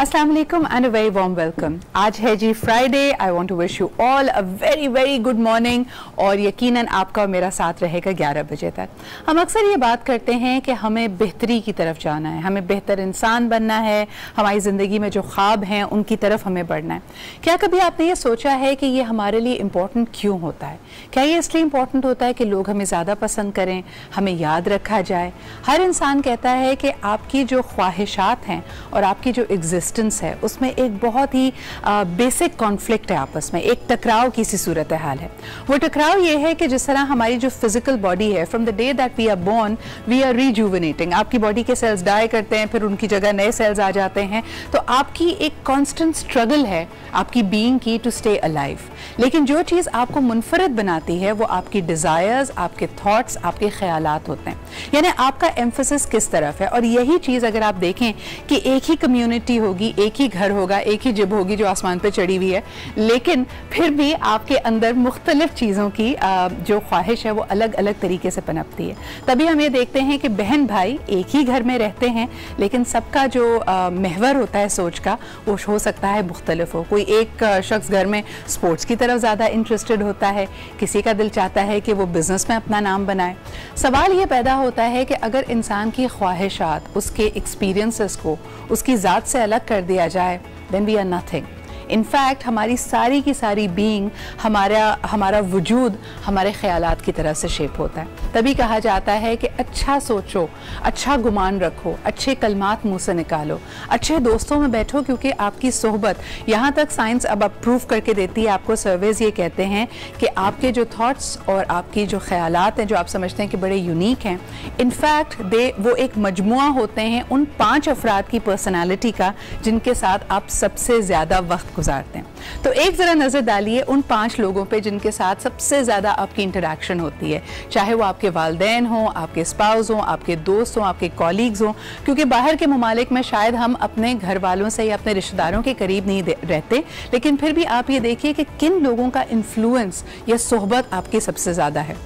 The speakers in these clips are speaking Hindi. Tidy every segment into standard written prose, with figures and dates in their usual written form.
अस्सलाम वालेकुम and uh very warm welcome. आज है जी Friday. I want to wish you all a very very good morning और यकीनन आपका और मेरा साथ रहेगा 11 बजे तक। हम अक्सर ये बात करते हैं कि हमें बेहतरी की तरफ जाना है, हमें बेहतर इंसान बनना है, हमारी ज़िंदगी में जो ख्वाब हैं उनकी तरफ हमें बढ़ना है। क्या कभी आपने ये सोचा है कि ये हमारे लिए इम्पोर्टेंट क्यों होता है? क्या ये इसलिए इम्पोर्टेंट होता है कि लोग हमें ज़्यादा पसंद करें, हमें याद रखा जाए? हर इंसान कहता है कि आपकी जो ख्वाहिशात हैं और आपकी जो एग्जिस्टेंस है उसमें एक बहुत ही बेसिक कॉन्फ्लिक्ट है, आपस में एक टकराव की सी सूरत हाल है। वो टकराव ये है कि जिस तरह हमारी जो फिजिकल बॉडी है, from the day that we are born we are rejuvenating. आपकी बॉडी के सेल्स डाई करते हैं, फिर उनकी जगह नए सेल्स आ जाते हैं, तो आपकी एक कॉन्स्टेंट स्ट्रगल है आपकी बीइंग की टू स्टे अलाइव। लेकिन जो चीज़ आपको मुनफरद बनाती है वो आपकी डिज़ायर्स, आपके थॉट्स, आपके ख्यालात होते हैं, यानी आपका एम्फेसिस किस तरफ है। और यही चीज़ अगर आप देखें कि एक ही कम्युनिटी होगी, एक ही घर होगा, एक ही जिब होगी जो आसमान पे चढ़ी हुई है, लेकिन फिर भी आपके अंदर मुख्तलिफ चीज़ों की जो ख्वाहिश है वो अलग अलग तरीके से पनपती है। तभी हम ये देखते हैं कि बहन भाई एक ही घर में रहते हैं, लेकिन सबका जो महवर होता है सोच का वो हो सकता है मुख्तलिफ हो। कोई एक शख्स घर में स्पोर्ट्स की तरफ ज़्यादा इंटरेस्टेड होता है, किसी का दिल चाहता है कि वो बिज़नेस में अपना नाम बनाए। सवाल ये पैदा होता है कि अगर इंसान की ख्वाहिशात उसके एक्सपीरियंसेस को उसकी ज़ात से अलग कर दिया जाए, then we are nothing। In fact हमारी सारी की सारी बीइंग, हमारा वजूद हमारे ख्यालात की तरह से शेप होता है। तभी कहा जाता है कि अच्छा सोचो, अच्छा गुमान रखो, अच्छे कलमात मुंह से निकालो, अच्छे दोस्तों में बैठो, क्योंकि आपकी सोहबत, यहाँ तक साइंस अब प्रूव करके देती है, आपको सर्वेज ये कहते हैं कि आपके जो थॉट्स और आपकी जो ख्यालात हैं जो आप समझते हैं कि बड़े यूनिक हैं, इनफैक्ट वो एक मजमुआ होते हैं उन 5 अफराद की पर्सनालिटी का जिनके साथ आप सबसे ज़्यादा वक्त गुजारते हैं। तो एक जरा नजर डालिए उन 5 लोगों पे जिनके साथ सबसे ज्यादा आपकी इंटरेक्शन होती है, चाहे वो आपके वालिदैन हों, आपके स्पाउस हों, आपके दोस्त हों, आपके कॉलीग्स हों, क्योंकि बाहर के ममालिक में शायद हम अपने घर वालों से या अपने रिश्तेदारों के करीब नहीं रहते, लेकिन फिर भी आप ये देखिए कि किन लोगों का इन्फ्लुएंस या सोहबत आपकी सबसे ज्यादा है।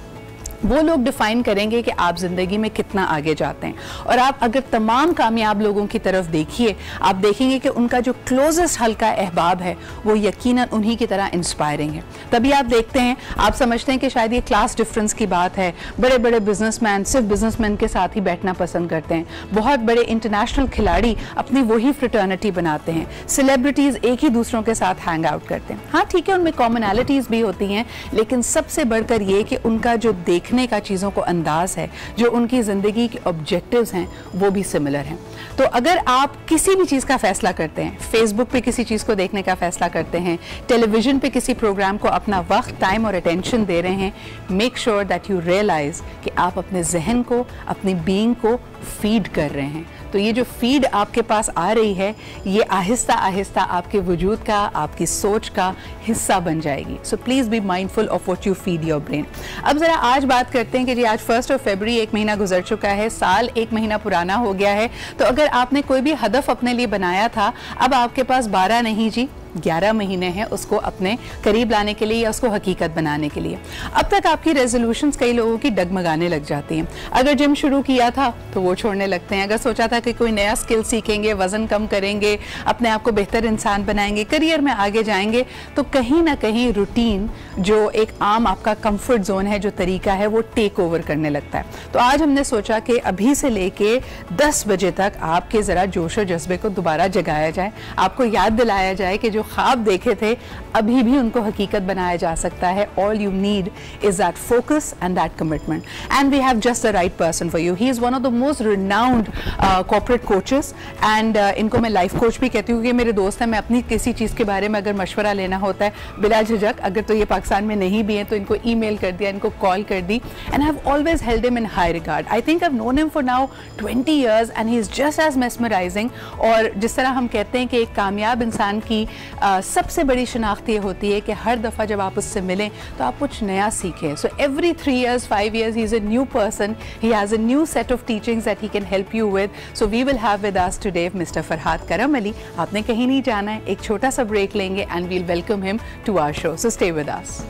वो लोग डिफाइन करेंगे कि आप ज़िंदगी में कितना आगे जाते हैं। और आप अगर तमाम कामयाब लोगों की तरफ देखिए, आप देखेंगे कि उनका जो क्लोजेस्ट हल्का अहबाब है वो यकीनन उन्हीं की तरह इंस्पायरिंग है। तभी आप देखते हैं, आप समझते हैं कि शायद ये क्लास डिफरेंस की बात है, बड़े बड़े बिजनेसमैन सिर्फ बिजनेसमैन के साथ ही बैठना पसंद करते हैं, बहुत बड़े इंटरनेशनल खिलाड़ी अपनी वही फ्रेटर्निटी बनाते हैं, सेलिब्रिटीज़ एक ही दूसरों के साथ हैंग आउट करते हैं। हाँ ठीक है, उनमें कॉमनैलिटीज़ भी होती हैं, लेकिन सबसे बढ़कर ये कि उनका जो देखने का चीज़ों को अंदाज है, जो उनकी ज़िंदगी के ऑब्जेक्टिव्स हैं वो भी सिमिलर हैं। तो अगर आप किसी भी चीज़ का फैसला करते हैं, फेसबुक पे किसी चीज़ को देखने का फैसला करते हैं, टेलीविज़न पे किसी प्रोग्राम को अपना वक्त, टाइम और अटेंशन दे रहे हैं, make sure that you realise कि आप अपने जहन को, अपनी बीइंग को फीड कर रहे हैं। तो ये जो फीड आपके पास आ रही है, ये आहिस्ता आहिस्ता आपके वजूद का, आपकी सोच का हिस्सा बन जाएगी। So please be mindful of what you feed your brain. अब ज़रा आज बात करते हैं कि जी आज 1 फरवरी, 1 महीना गुजर चुका है, साल 1 महीना पुराना हो गया है। तो अगर आपने कोई भी हदफ अपने लिए बनाया था, अब आपके पास 12 नहीं जी 11 महीने हैं उसको अपने करीब लाने के लिए या उसको हकीकत बनाने के लिए। अब तक आपकी रेजोल्यूशंस कई लोगों की डगमगाने लग जाती हैं। अगर जिम शुरू किया था तो वो छोड़ने लगते हैं, अगर सोचा था कि कोई नया स्किल सीखेंगे, वजन कम करेंगे, अपने आप को बेहतर इंसान बनाएंगे, करियर में आगे जाएंगे, तो कहीं ना कहीं रूटीन जो एक आम आपका कंफर्ट जोन है, जो तरीका है, वो टेक ओवर करने लगता है। तो आज हमने सोचा कि अभी से लेके 10 बजे तक आपके ज़रा जोश और जज्बे को दोबारा जगाया जाए, आपको याद दिलाया जाए कि जो ख्वाब देखे थे अभी भी उनको हकीकत बनाया जा सकता है। All you need is that focus and that commitment, and we have just the right person for you. He is one of the most renowned corporate coaches, and इनको मैं लाइफ कोच भी कहती हूँ कि मेरे दोस्त हैं। मैं अपनी किसी चीज़ के बारे में अगर मशवरा लेना होता है, बिला झिझक, अगर तो ये पाकिस्तान में नहीं भी है तो इनको ईमेल कर दिया, इनको कॉल कर दी, and I have always held him in high regard. I think I have known him for now 20 years and he is just as mesmerising. और जिस तरह हम कहते हैं कि एक कामयाब इंसान की सबसे बड़ी शनाख्त ये होती है कि हर दफ़ा जब आप उससे मिलें तो आप कुछ नया सीखें। So every 3 years, 5 years he is a new person, he has a new set of teachings that he can help you with. So we will have with us today mister Farhad Karam Ali. आपने कहीं नहीं जाना है, एक छोटा सा ब्रेक लेंगे and we'll welcome him to our show. So stay with us.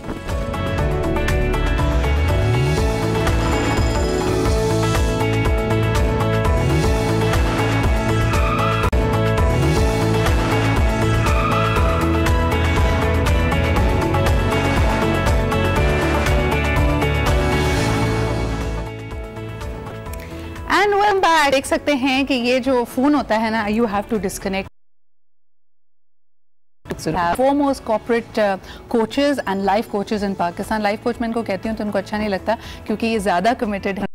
And welcome back. देख सकते हैं कि ये जो फोन होता है ना, you have to disconnect foremost corporate coaches and life coaches in Pakistan. Life coach मैं इनको कहती हूँ तो उनको अच्छा नहीं लगता क्योंकि ये ज़्यादा committed है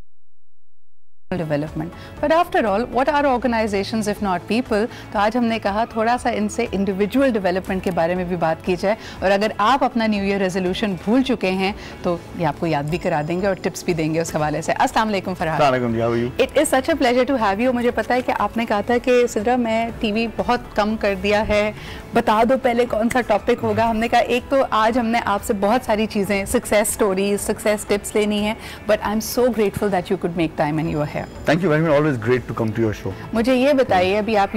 development. But after all, what are organizations if not people? तो आज हमने कहा थोड़ा सा इनसे individual development के बारे में भी बात की जाए, और अगर आप अपना न्यू ईयर रेजोल्यूशन भूल चुके हैं तो ये आपको याद भी करा देंगे और टिप्स भी देंगे उस हवाले से। अस्सलाम वालेकुम Farhad. It is such a pleasure to have you. मुझे पता है कि आपने कहा था कि सिद्रा मैं टीवी बहुत कम कर दिया है, बता दो पहले कौन सा टॉपिक होगा। हमने कहा एक तो आज हमने आपसे बहुत सारी चीज़ें, सक्सेस स्टोरीज, सक्सेस टिप्स लेनी है, but I am so grateful that you could make time and you are here. Thank you very much. Always great to come to your show. मुझे ये बताइए, अभी आप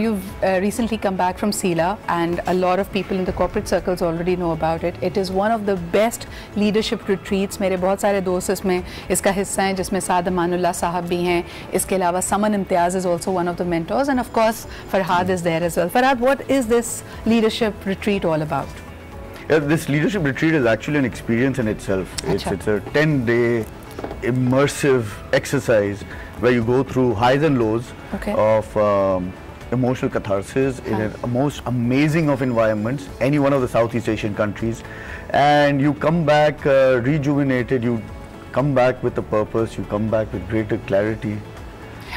recently come back from Sila and a lot of people in the corporate circles already know about it. It is one of the best leadership retreats. मेरे बहुत सारे दोस्त इसमें इसका हिस्सा हैं, जिसमें साद अमानुल्लाह साहब भी हैं। इसके अलावा समन इम्तियाज़ is also one of the mentors, and of course Farhad is there as well. Farhad, what is this leadership retreat all about? This leadership retreat is actually an experience in itself. It's a 10-day immersive exercise where you go through highs and lows of emotional catharsis in a most amazing of environments, any one of the Southeast Asian countries, and you come back rejuvenated, you come back with a purpose, you come back with greater clarity.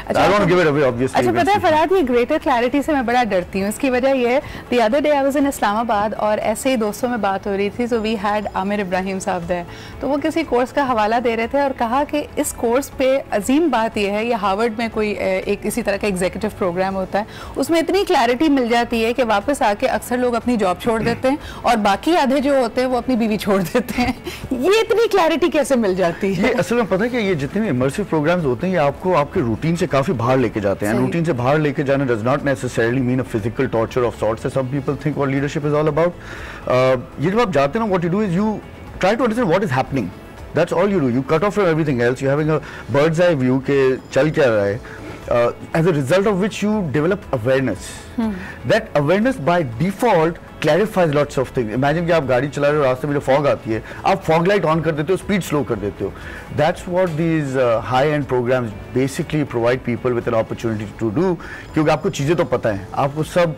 I don't want to give it away, obviously. अच्छा, पता है फरहाद, ये ग्रेटर क्लैरिटी से मैं बड़ा डरती हूँ। इसकी वजह ये है, the other day I was in Islamabad और ऐसे ही दोस्तों में बात हो रही थी, so we had Aamir Ibrahim sahab there, तो वो किसी कोर्स का हवाला दे रहे थे और कहा कि इस कोर्स पे अजीम बात ये है, ये हार्वर्ड में कोई एक इसी तरह का एग्जीक्यूटिव प्रोग्राम होता है, उसमें इतनी क्लैरिटी मिल जाती है कि वापस आके अक्सर लोग अपनी जॉब छोड़ देते हैं और बाकी आधे जो होते हैं वो अपनी बीवी छोड़ देते हैं। ये इतनी क्लैरिटी कैसे मिल जाती है? असल में पता है कि ये जितने भी इमर्सिव प्रोग्राम्स होते हैं, ये आपको आपके रूटीन से काफी बाहर लेके जाते हैं। रूटीन से बाहर लेके जाना does not necessarily mean a physical torture of sorts, some people think what leadership is all about. ये जब आप जाते हैं ना, what you do is you try to understand what is happening, that's all you do. You cut off from everything else, you having a bird's eye view के चल क्या रहा है, as a result of which you develop awareness. That awareness by default clarifies lots of things. Imagine कि आप गाड़ी चला रहे हो, रास्ते में जो fog आती है, आप fog light on कर देते हो, speed slow कर देते हो. That's what these high-end programs basically provide people with an opportunity to do. क्योंकि आपको चीज़ें तो पता है, आपको सब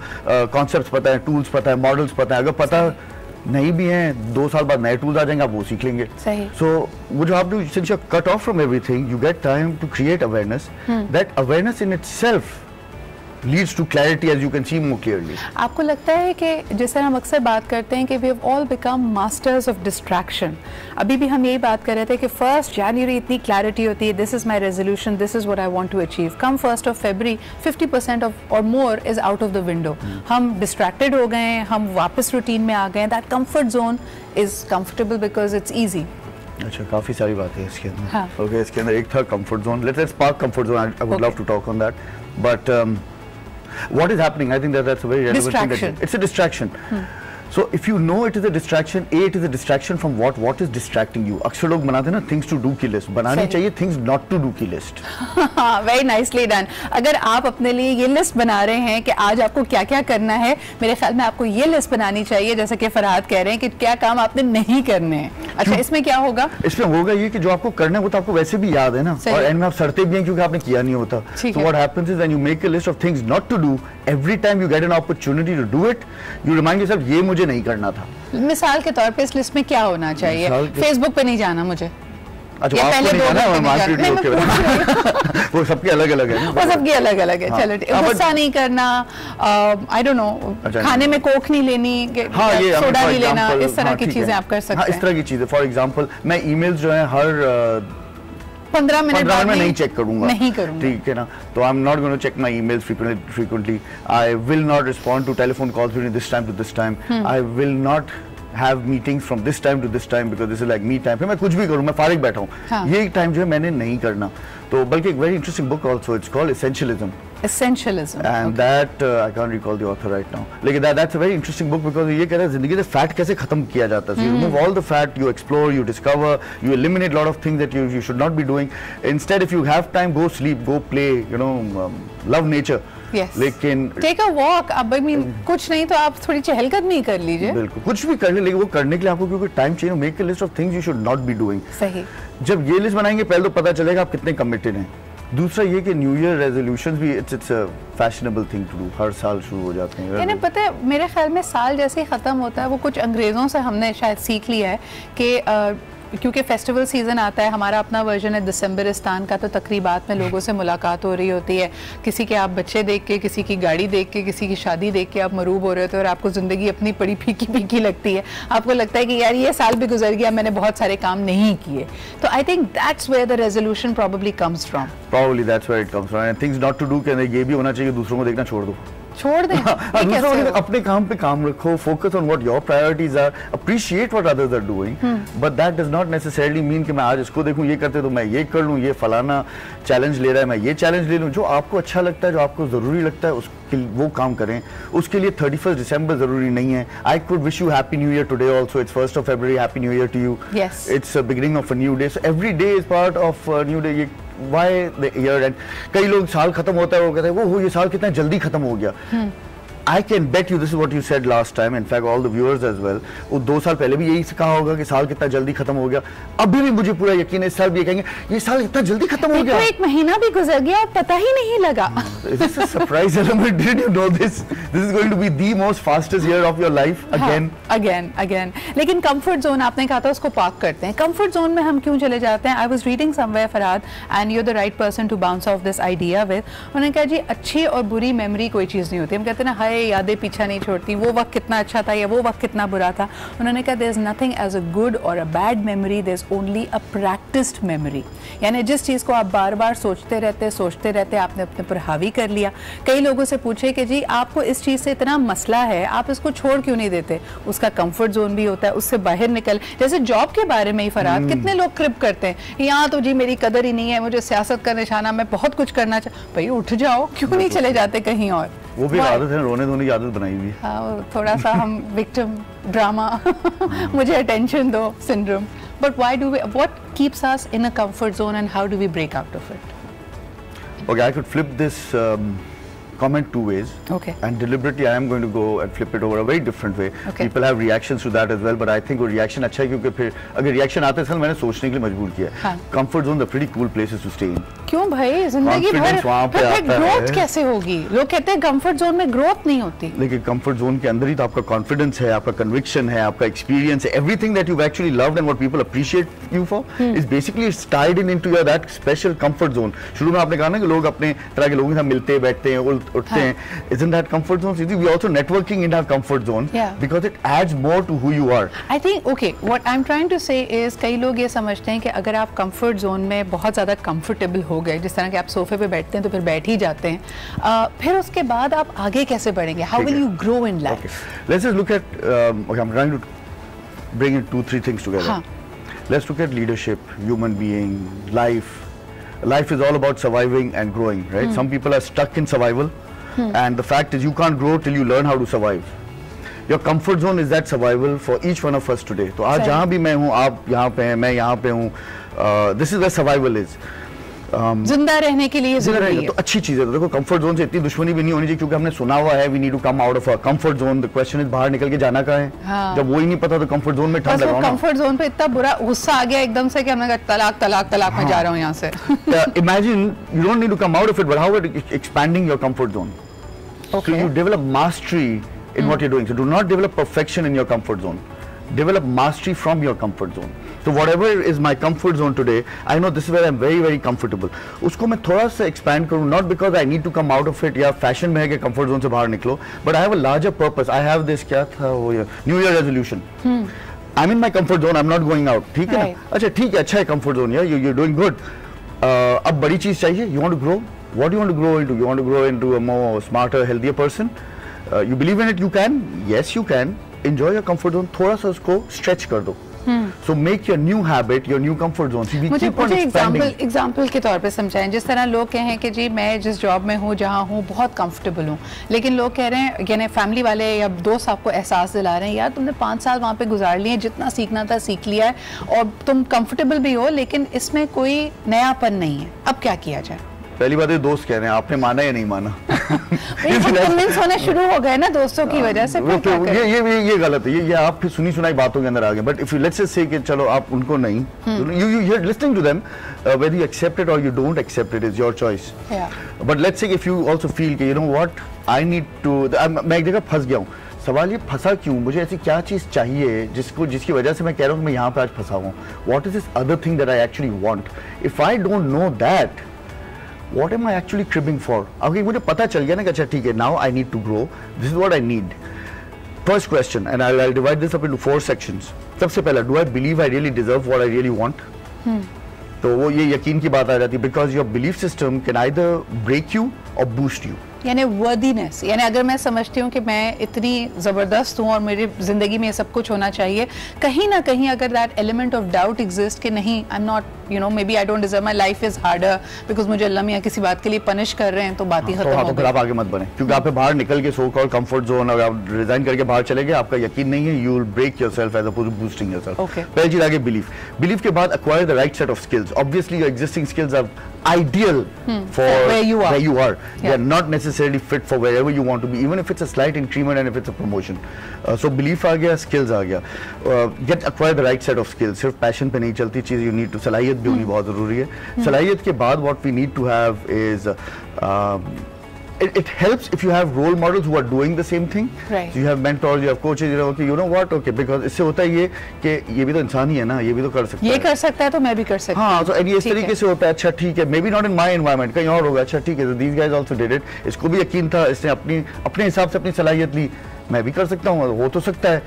concepts पता है, tools पता है, models पता है. अगर पता नहीं भी हैं, 2 साल बाद नए टूल्स आ जाएंगे, आप वो सीख लेंगे। सो वो जो आप since you cut off from everything, you get time to create awareness. That awareness in itself leads to clarity, as you can see more clearly. आपको लगता है कि जैसे हम अक्सर बात करते हैं कि we have all become masters of distraction. अभी भी हम यही बात कर रहे थे कि 1st January इतनी clarity होती है, this is my resolution, this is what I want to achieve. Come 1st of February, 50% of or more is out of the window. हम distracted हो गए हैं, हम वापस routine में आ गए हैं. That comfort zone is comfortable because it's easy. अच्छा, काफी सारी बातें हैं इसके अंदर। हाँ. Okay, इसके अंदर एक था comfort zone. Let's park comfort zone. I would love to talk on that, but what is happening? I think that's a very relevant thing. It's a distraction. So if you know it is a distraction, it is a distraction from what? What is distracting you? अक्सर लोग बनाते हैं ना things to do की list, बनानी चाहिए things not to do की list. Very nicely done. अगर आप अपने लिए ये लिस्ट बना रहे हैं कि आज आपको क्या-क्या करना है, मेरे ख्याल में आपको ये लिस्ट बनानी चाहिए, जैसे कि फरहाद कह रहे हैं कि क्या काम आपने नहीं करने हैं। अच्छा, इसमें क्या होगा? इसमें होगा ये कि जो आपको करना है वो तो आपको वैसे भी याद है ना, और एंड में आप सड़ते भी हैं क्योंकि आपने किया नहीं होता। So what happens is when you make a list of things not to do, every time you get an opportunity to do it, you remind yourself ये मुझे नहीं करना था। मिसाल के तौर पे इस लिस्ट में क्या होना चाहिए? फेसबुक पे नहीं जाना मुझे। अच्छा, आपको नहीं जाना, वो सबकी अलग-अलग है ना, वो सबकी अलग-अलग है। चलो, गुस्सा नहीं करना, आई डोंट नो, खाने में कोक नहीं लेनी, सोडा नहीं लेना, इस तरह की चीजें आप कर सकते हैं। इस तरह की चीजें, फॉर एग्जांपल मैं ईमेल्स जो है हर 15 मिनट में नहीं चेक करूंगा, नहीं करूंगा, ठीक है ना। तो I am not going to check my emails frequently. I will not respond to telephone calls between this time to this time. I will not have meetings from this time to this time because this is like me time. फिर मैं कुछ भी करूँ, मैं फारिग बैठा हूँ, ये टाइम जो है मैंने नहीं करना। तो बल्कि एक very interesting book also, it's called Essentialism. And that I can't recall the author right now. लेकिन that's a very interesting book because ये कह रहा है जिंदगी से फैट कैसे खत्म किया जाता है। So you remove all the fat, you explore, you discover, you eliminate a lot of things that you should not be doing. Instead, if you have time, go sleep, go play, you know, love nature. Yes. लेकिन take a walk. अब I mean कुछ नहीं तो आप थोड़ी चहलकदमी कर लीजिए। बिल्कुल, कुछ भी कर ले, लेकिन वो करने के लिए आपको क्योंकि टाइम चाहिए। Make a list of things you should not be doing. सही। जब ये लिस्ट बनाएंगे पहले तो पता चलेगा आप कितने कमिटेड हैं। दूसरा ये कि न्यू ईयर रेजोल्यूशंस भी it's a fashionable thing to do, हर साल शुरू हो जाते हैं। यानी पता है मेरे ख्याल में साल जैसे ही ख़त्म होता है, वो कुछ अंग्रेज़ों से हमने शायद सीख लिया है कि क्योंकि फेस्टिवल सीज़न आता है, हमारा अपना वर्जन है दिसंबरिस्तान का, तो तकरीबात में लोगों से मुलाकात हो रही होती है, किसी के आप बच्चे देख के, किसी की गाड़ी देख के, किसी की शादी देख के आप मरूब हो रहे होते हैं और आपको ज़िंदगी अपनी बड़ी फीकी फीकी लगती है। आपको लगता है कि यार ये साल भी गुजर गया, मैंने बहुत सारे काम नहीं किए। तो I think that's where the resolution probably comes from. Probably that's where it comes from. And things not to do के ये भी होना चाहिए, दूसरों को देखना छोड़ दो, छोड़ दें। अपने काम पे काम रखो, focus on what your priorities are, appreciate what others are doing, but that does not necessarily mean कि मैं आज इसको देखूं, ये करते तो मैं ये कर लूं, ये फलाना चैलेंज ले रहा है मैं ये चैलेंज ले लूं। जो आपको अच्छा लगता है, जो आपको जरूरी लगता है, उसके वो काम करें। उसके लिए 31 दिसंबर जरूरी नहीं है। I could wish you happy new year today also. It's 1st of February. Happy new year to you. Yes. It's a beginning of a new day. So every day is part of a new day. Why the year end? कई लोग साल खत्म होता है वो कहते हैं वो ये साल कितना जल्दी खत्म हो गया। I can bet you this is what you said last time. In fact, all the viewers as well. वो 2 साल पहले भी यही कहा होगा कि साल कितना जल्दी खत्म हो गया। अभी भी मुझे पूरा यकीन है इस साल भी ये कहेंगे ये साल इतना जल्दी खत्म हो गया। एक महीना भी गुजर गया और पता ही नहीं लगा। This is a surprise element. Did you know this? This is going to be the most fastest year of your life again. Again. लेकिन कंफर्ट जोन आपने कहा था उसको पार्क करते हैं। कंफर्ट जोन में हम क्यों चले जाते हैं? I was reading somewhere Farhad, and you're the right person to bounce off this idea with. उन्होंने कहा जी अच्छी और बुरी मेमोरी कोई चीज़ नहीं होती। हम कहते हैं ना हाय यादें पीछा नहीं छोड़ती, वो वक्त कितना अच्छा था या वो वक्त कितना बुरा था। उन्होंने कहा there is nothing as a good और a bad memory, there is only a practised memory. यानी जिस चीज़ को आप बार बार सोचते रहते आपने अपने पर हावी कर लिया। कई लोगों से पूछे कि जी आपको इस चीज़ से इतना मसला है, आप इसको छोड़ क्यों नहीं देते? उसका कंफर्ट जोन भी होता है, उससे बाहर निकल। जैसे जॉब के बारे में ही फरहाद, कितने लोग क्रिप करते हैं यहाँ तो जी मेरी कदर ही नहीं है, मुझे सियासत का निशाना, मैं बहुत कुछ करना भाई उठ जाओ, क्यों नहीं चले जाते कहीं और? वो भी आदत है, रोने धोने की आदत बनाई हुई है। हाँ, थोड़ा सा हम विक्टिम ड्रामा मुझे अटेंशन दो syndrome. But why do we, what keeps us in a comfort zone and how do we break out of it? Okay, I could flip this comment 2 ways. Okay. And deliberately I am going to go and flip it over a very different way. Okay. People have reactions to that as well, but I think वो reaction अच्छा है क्योंकि फिर अगर reaction आता है सल मैंने सोचने के लिए मजबूर किया है। हाँ. Comfort zone, the pretty cool places to stay in. क्यों भाई, जिंदगी भर ग्रोथ कैसे होगी? लोग कहते हैं कंफर्ट जोन में ग्रोथ नहीं होती। लेकिन कंफर्ट जोन के अंदर ही तो आपका कॉन्फिडेंस है, आपका कन्विक्शन है, आपका एक्सपीरियंस है, everything that you actually loved and what people appreciate you for is basically it's tied into your that special comfort zone. शुरू में आपने कहा ना कि लोग अपने तरह के लोगों के साथ मिलते बैठते हैं, उठते हैं, isn't that comfort zone? We also networking in our comfort zone because it adds more to who you are. I think okay, what I'm trying to say is कई लोग ये समझते हैं कि अगर आप कंफर्ट जोन में बहुत ज़्यादा कंफर्टेबल हो गए, जिस तरह के आप सोफे पे बैठते हैं तो फिर बैठ ही जाते हैं, फिर उसके बाद आप आगे कैसे बढ़ेंगे? How will you grow in life? Okay. Let's just look at okay, I'm trying to bring in 2-3 things together. हाँ. Let's look at leadership, human being, life. Life is all about surviving and growing, right? Some people are stuck in survival. And the fact is you can't grow till you learn how to survive. Your comfort zone is that survival for each one of us today. तो आज जहाँ भी मैं हूँ, आप यहाँ पे हैं, मैं यहाँ पे हूँ, this is where survival is. जिंदा रहने के लिए जरूरी है। तो अच्छी चीज है। तो देखो कंफर्ट जोन से इतनी दुश्मनी भी नहीं होनी चाहिए क्योंकि हमने सुना हुआ है we need to come out of a comfort zone. The question is बाहर निकल के जाना कहाँ है? हाँ। जब वो ही नहीं पता तो कंफर्ट जोन में ठंड लगाओ ना। कंफर्ट जोन पे इतना बुरा गुस्सा आ गया एकदम से कि हमने कहा तलाक मैं जा रहा हूँ यहाँ से। Imagine you don't need to come out of it, but how about expanding your comfort zone? Okay. So you develop mastery in what you're doing. So do not develop perfection in your comfort zone. Develop mastery from your comfort zone. So whatever is my comfort zone today, I know this is where I'm very very comfortable. उसको मैं थोड़ा सा expand करूँ, not because I need to come out of it या fashion में है कि comfort zone से बाहर निकलो, but I have a larger purpose. I have this क्या था वो New Year resolution. I'm in my comfort zone. I'm not going out. ठीक है ना? अच्छा ठीक है, अच्छा है comfort zone. Yeah, you're doing good. अब बड़ी चीज चाहिए. You want to grow? What do you want to grow into? You want to grow into a more smarter, healthier person? You believe in it? You can. Yes, you can. Enjoy your comfort zone. थोड़ा सा उसको stretch कर दो. So make your new habit your new comfort zone. See, we keep on expanding. Example के तौर पे समझाएं। जिस तरह लोग कहें कि जी मैं जिस जॉब में हूँ जहाँ हूँ बहुत कंफर्टेबल हूँ, लेकिन लोग कह रहे हैं यानी फैमिली वाले या दोस्त आपको एहसास दिला रहे हैं यार तुमने 5 साल वहाँ पे गुजार लिए, जितना सीखना था सीख लिया है और तुम कंफर्टेबल भी हो, लेकिन इसमें कोई नयापन नहीं है, अब क्या किया जाए? पहली बात है दोस्त कह रहे हैं, आपने माना या नहीं माना? कन्विंस होने शुरू हो गए ना दोस्तों की वजह से। ये गलत है, ये आप फिर सुनी सुनाई बातों के अंदर आ गए। But if you let's just say कि चलो आप उनको नहीं, you are listening to them, whether you accept it or you don't accept it is your choice. But let's say if you also feel कि you know what I need to, मैं एक जगह फंस गया हूँ। सवाल ये फंसा क्यों, मुझे ऐसी क्या चीज़ चाहिए जिसकी वजह से मैं कह रहा हूँ मैं यहाँ पे आज फंसा हूँ। What is this other thing that I actually want? If I don't know that, what am I actually cribbing for? अगर मुझे पता चल गया ना कि अच्छा ठीक है, now I need to grow, this is what I need. First question, and I'll divide this up into 4 sections. सबसे पहला, do I believe I really deserve what I really want? तो वो ये यकीन की बात आ जाती है, because your belief system can either break you or boost you. यानी वर्दीनेस, यानी अगर मैं समझती हूँ कि मैं इतनी ज़बरदस्त हूँ और मेरी ज़िंदगी में ये सब कुछ होना चाहिए, कहीं ना कहीं अगर that element of doubt exist कि नहीं, I am not, you know, maybe I don't deserve, my life is harder because मुझे अल्लाह मियां किसी बात के लिए पनिश कर रहे हैं, तो बात ही खत्म हो गई। फिर आप आगे मत बने, क्योंकि आप बाहर निकल के सो कॉल्ड कंफर्ट जोन, अगर आप रिजाइन करके बाहर चले गए, आपका यकीन नहीं है, you will break yourself as opposed to boosting yourself. पहली चीज आगे बिलीफ के बाद acquire the right set of skills. Obviously your existing skills are ideal for where you are. They are not necessarily fit for wherever you want to be, even if it's a slight increment and if it's a promotion. So belief आ गया, skills आ गया, acquire the right set of skills. सिर्फ passion पे नहीं चलती चीज़, you need to, सलाहियत भी होनी बहुत ज़रूरी है। सलाहियत के बाद what we need to have is it helps if you have role models who are doing the same thing. Right. So you have mentors, you have coaches, you know what, okay, because इससे होता है ये कि ये भी तो इंसान ही है ना, ये भी तो कर सकता है, ये कर सकता है तो मैं भी कर सकता हूँ। हाँ, तो ये इस तरीके से होता है। अच्छा ठीक है, maybe not in my environment, कहीं और होगा, अच्छा ठीक है, so these guys also did it, इसको भी यकीन था, इसने अपने हिसाब से अपनी सलाहियत ली, मैं भी कर सकता हूँ, हो तो सकता है।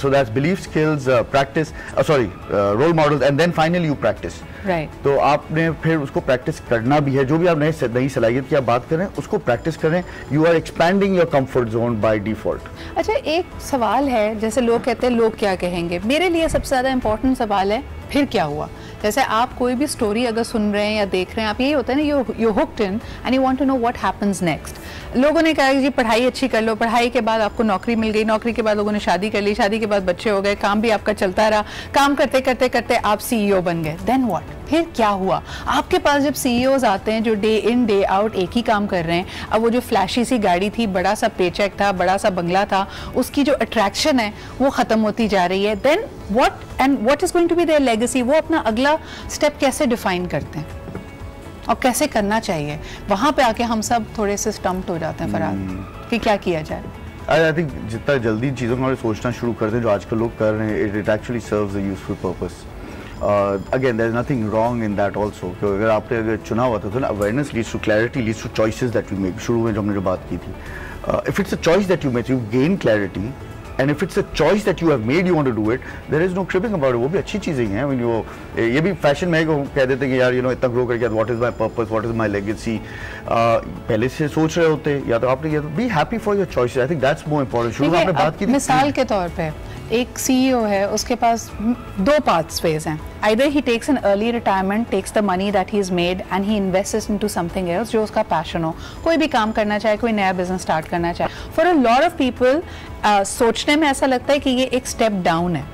So that's belief, skills, practice, role models, and then finally you practice. Right. तो आपने फिर उसको प्रैक्टिस करना भी है, जो भी आप नई सलाहियत की आप बात करें उसको प्रैक्टिस करें। You are expanding your comfort zone by default. अच्छा, एक सवाल है, जैसे लोग कहते हैं लोग क्या कहेंगे, मेरे लिए सबसे ज़्यादा इंपॉर्टेंट सवाल है फिर क्या हुआ। जैसे आप कोई भी स्टोरी अगर सुन रहे हैं या देख रहे हैं, आप यही होता है ना, you hooked in and you want to know what happens next. लोगों ने कहा कि जी पढ़ाई अच्छी कर लो, पढ़ाई के बाद आपको नौकरी मिल गई, नौकरी के बाद लोगों ने शादी कर ली, शादी के बाद बच्चे हो गए, काम भी आपका चलता रहा, काम करते करते करते आप CEO बन गए। देन व्हाट, फिर क्या हुआ? आपके पास जब CEOs आते हैं जो डे इन डे आउट एक ही काम कर रहे हैं, अब वो जो फ्लैशी सी गाड़ी थी, बड़ा सा पेचेक था, बड़ा सा बंगला था, उसकी जो अट्रैक्शन है वो खत्म होती जा रही है। Then what is going to be their legacy? वो अपना अगला स्टेप कैसे डिफाइन करते हैं और कैसे करना चाहिए? वहां पे आके हम सब थोड़े से स्टम्प्ड हो जाते हैं फराद कि क्या किया जाए। आई थिंक जितना जल्दी चीज़ों को सोचना शुरू करते हैं जो आजकल लोग कर रहे हैं, it actually serves a useful purpose. Again there is nothing wrong in that also, क्योंकि अगर आपने चुना हुआ था तो ना, awareness leads to clarity, leads to choices that we make. शुरू में जो हमने जो बात की थी, if it's a choice that you make, you gain clarity, and if it's a choice that you have made, you want to do it, there is no cribbing about it. वो भी अच्छी चीज़ें हैं। ये भी फैशन में कह देते हैं कि यार इतना ग्रो करके what is my purpose, what is my legacy, पहले से सोच रहे होते, या तो आपने be happy for your choices. I think that's more important. शुरू में आपने बात की थी, मिसाल के तौर पे एक CEO है, उसके पास 2 pathways हैं। Either he takes an early retirement, takes the money that he's made and he invests into something else जो उसका पैशन हो, कोई भी काम करना चाहे, कोई नया बिजनेस स्टार्ट करना चाहे। For a lot of people सोचने में ऐसा लगता है कि ये एक स्टेप डाउन है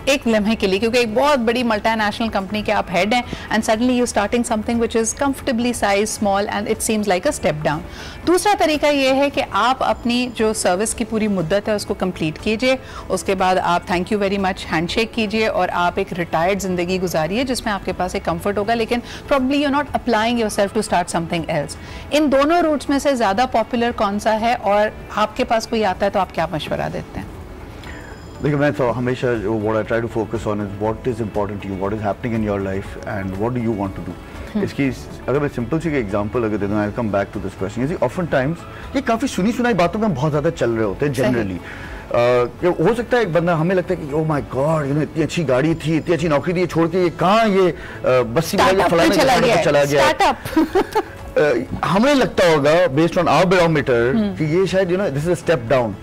एक लम्हे के लिए, क्योंकि एक बहुत बड़ी मल्टीनेशनल कंपनी के आप हेड हैं and suddenly you starting something which is comfortably size small and it seems like a step down. दूसरा तरीका ये है कि आप अपनी जो सर्विस की पूरी मुद्दत है उसको कंप्लीट कीजिए, उसके बाद आप thank you very much handshake कीजिए और आप एक रिटायर्ड जिंदगी गुजारिए जिसमें आपके पास एक कंफर्ट होगा, लेकिन probably you not applying yourself to start something else. इन दोनों रूट्स में से ज़्यादा पॉपुलर कौन सा है और आपके पास कोई आता है तो आप क्या मशवरा देते हैं? देखिए, मैं तो हमेशा what I try to focus on is what is important to you, what is happening in your life and what do you want to do. इसकी अगर मैं सिंपल सी एग्जांपल अगर दे दूं, I'll come back to this question. ये often times ये काफ़ी सुनी सुनाई बातों में बहुत ज़्यादा चल रहे होते हैं जनरली। हो सकता है एक बंदा, हमें लगता है कि ओह माय गॉड, इतनी अच्छी गाड़ी थी, इतनी अच्छी नौकरी थी, छोड़ के ये कहाँ, ये बस्सी में फलाने चला गया। हमें लगता होगा बेस्ड ऑन आवर बैरोमीटर कि ये शायद this is a step down.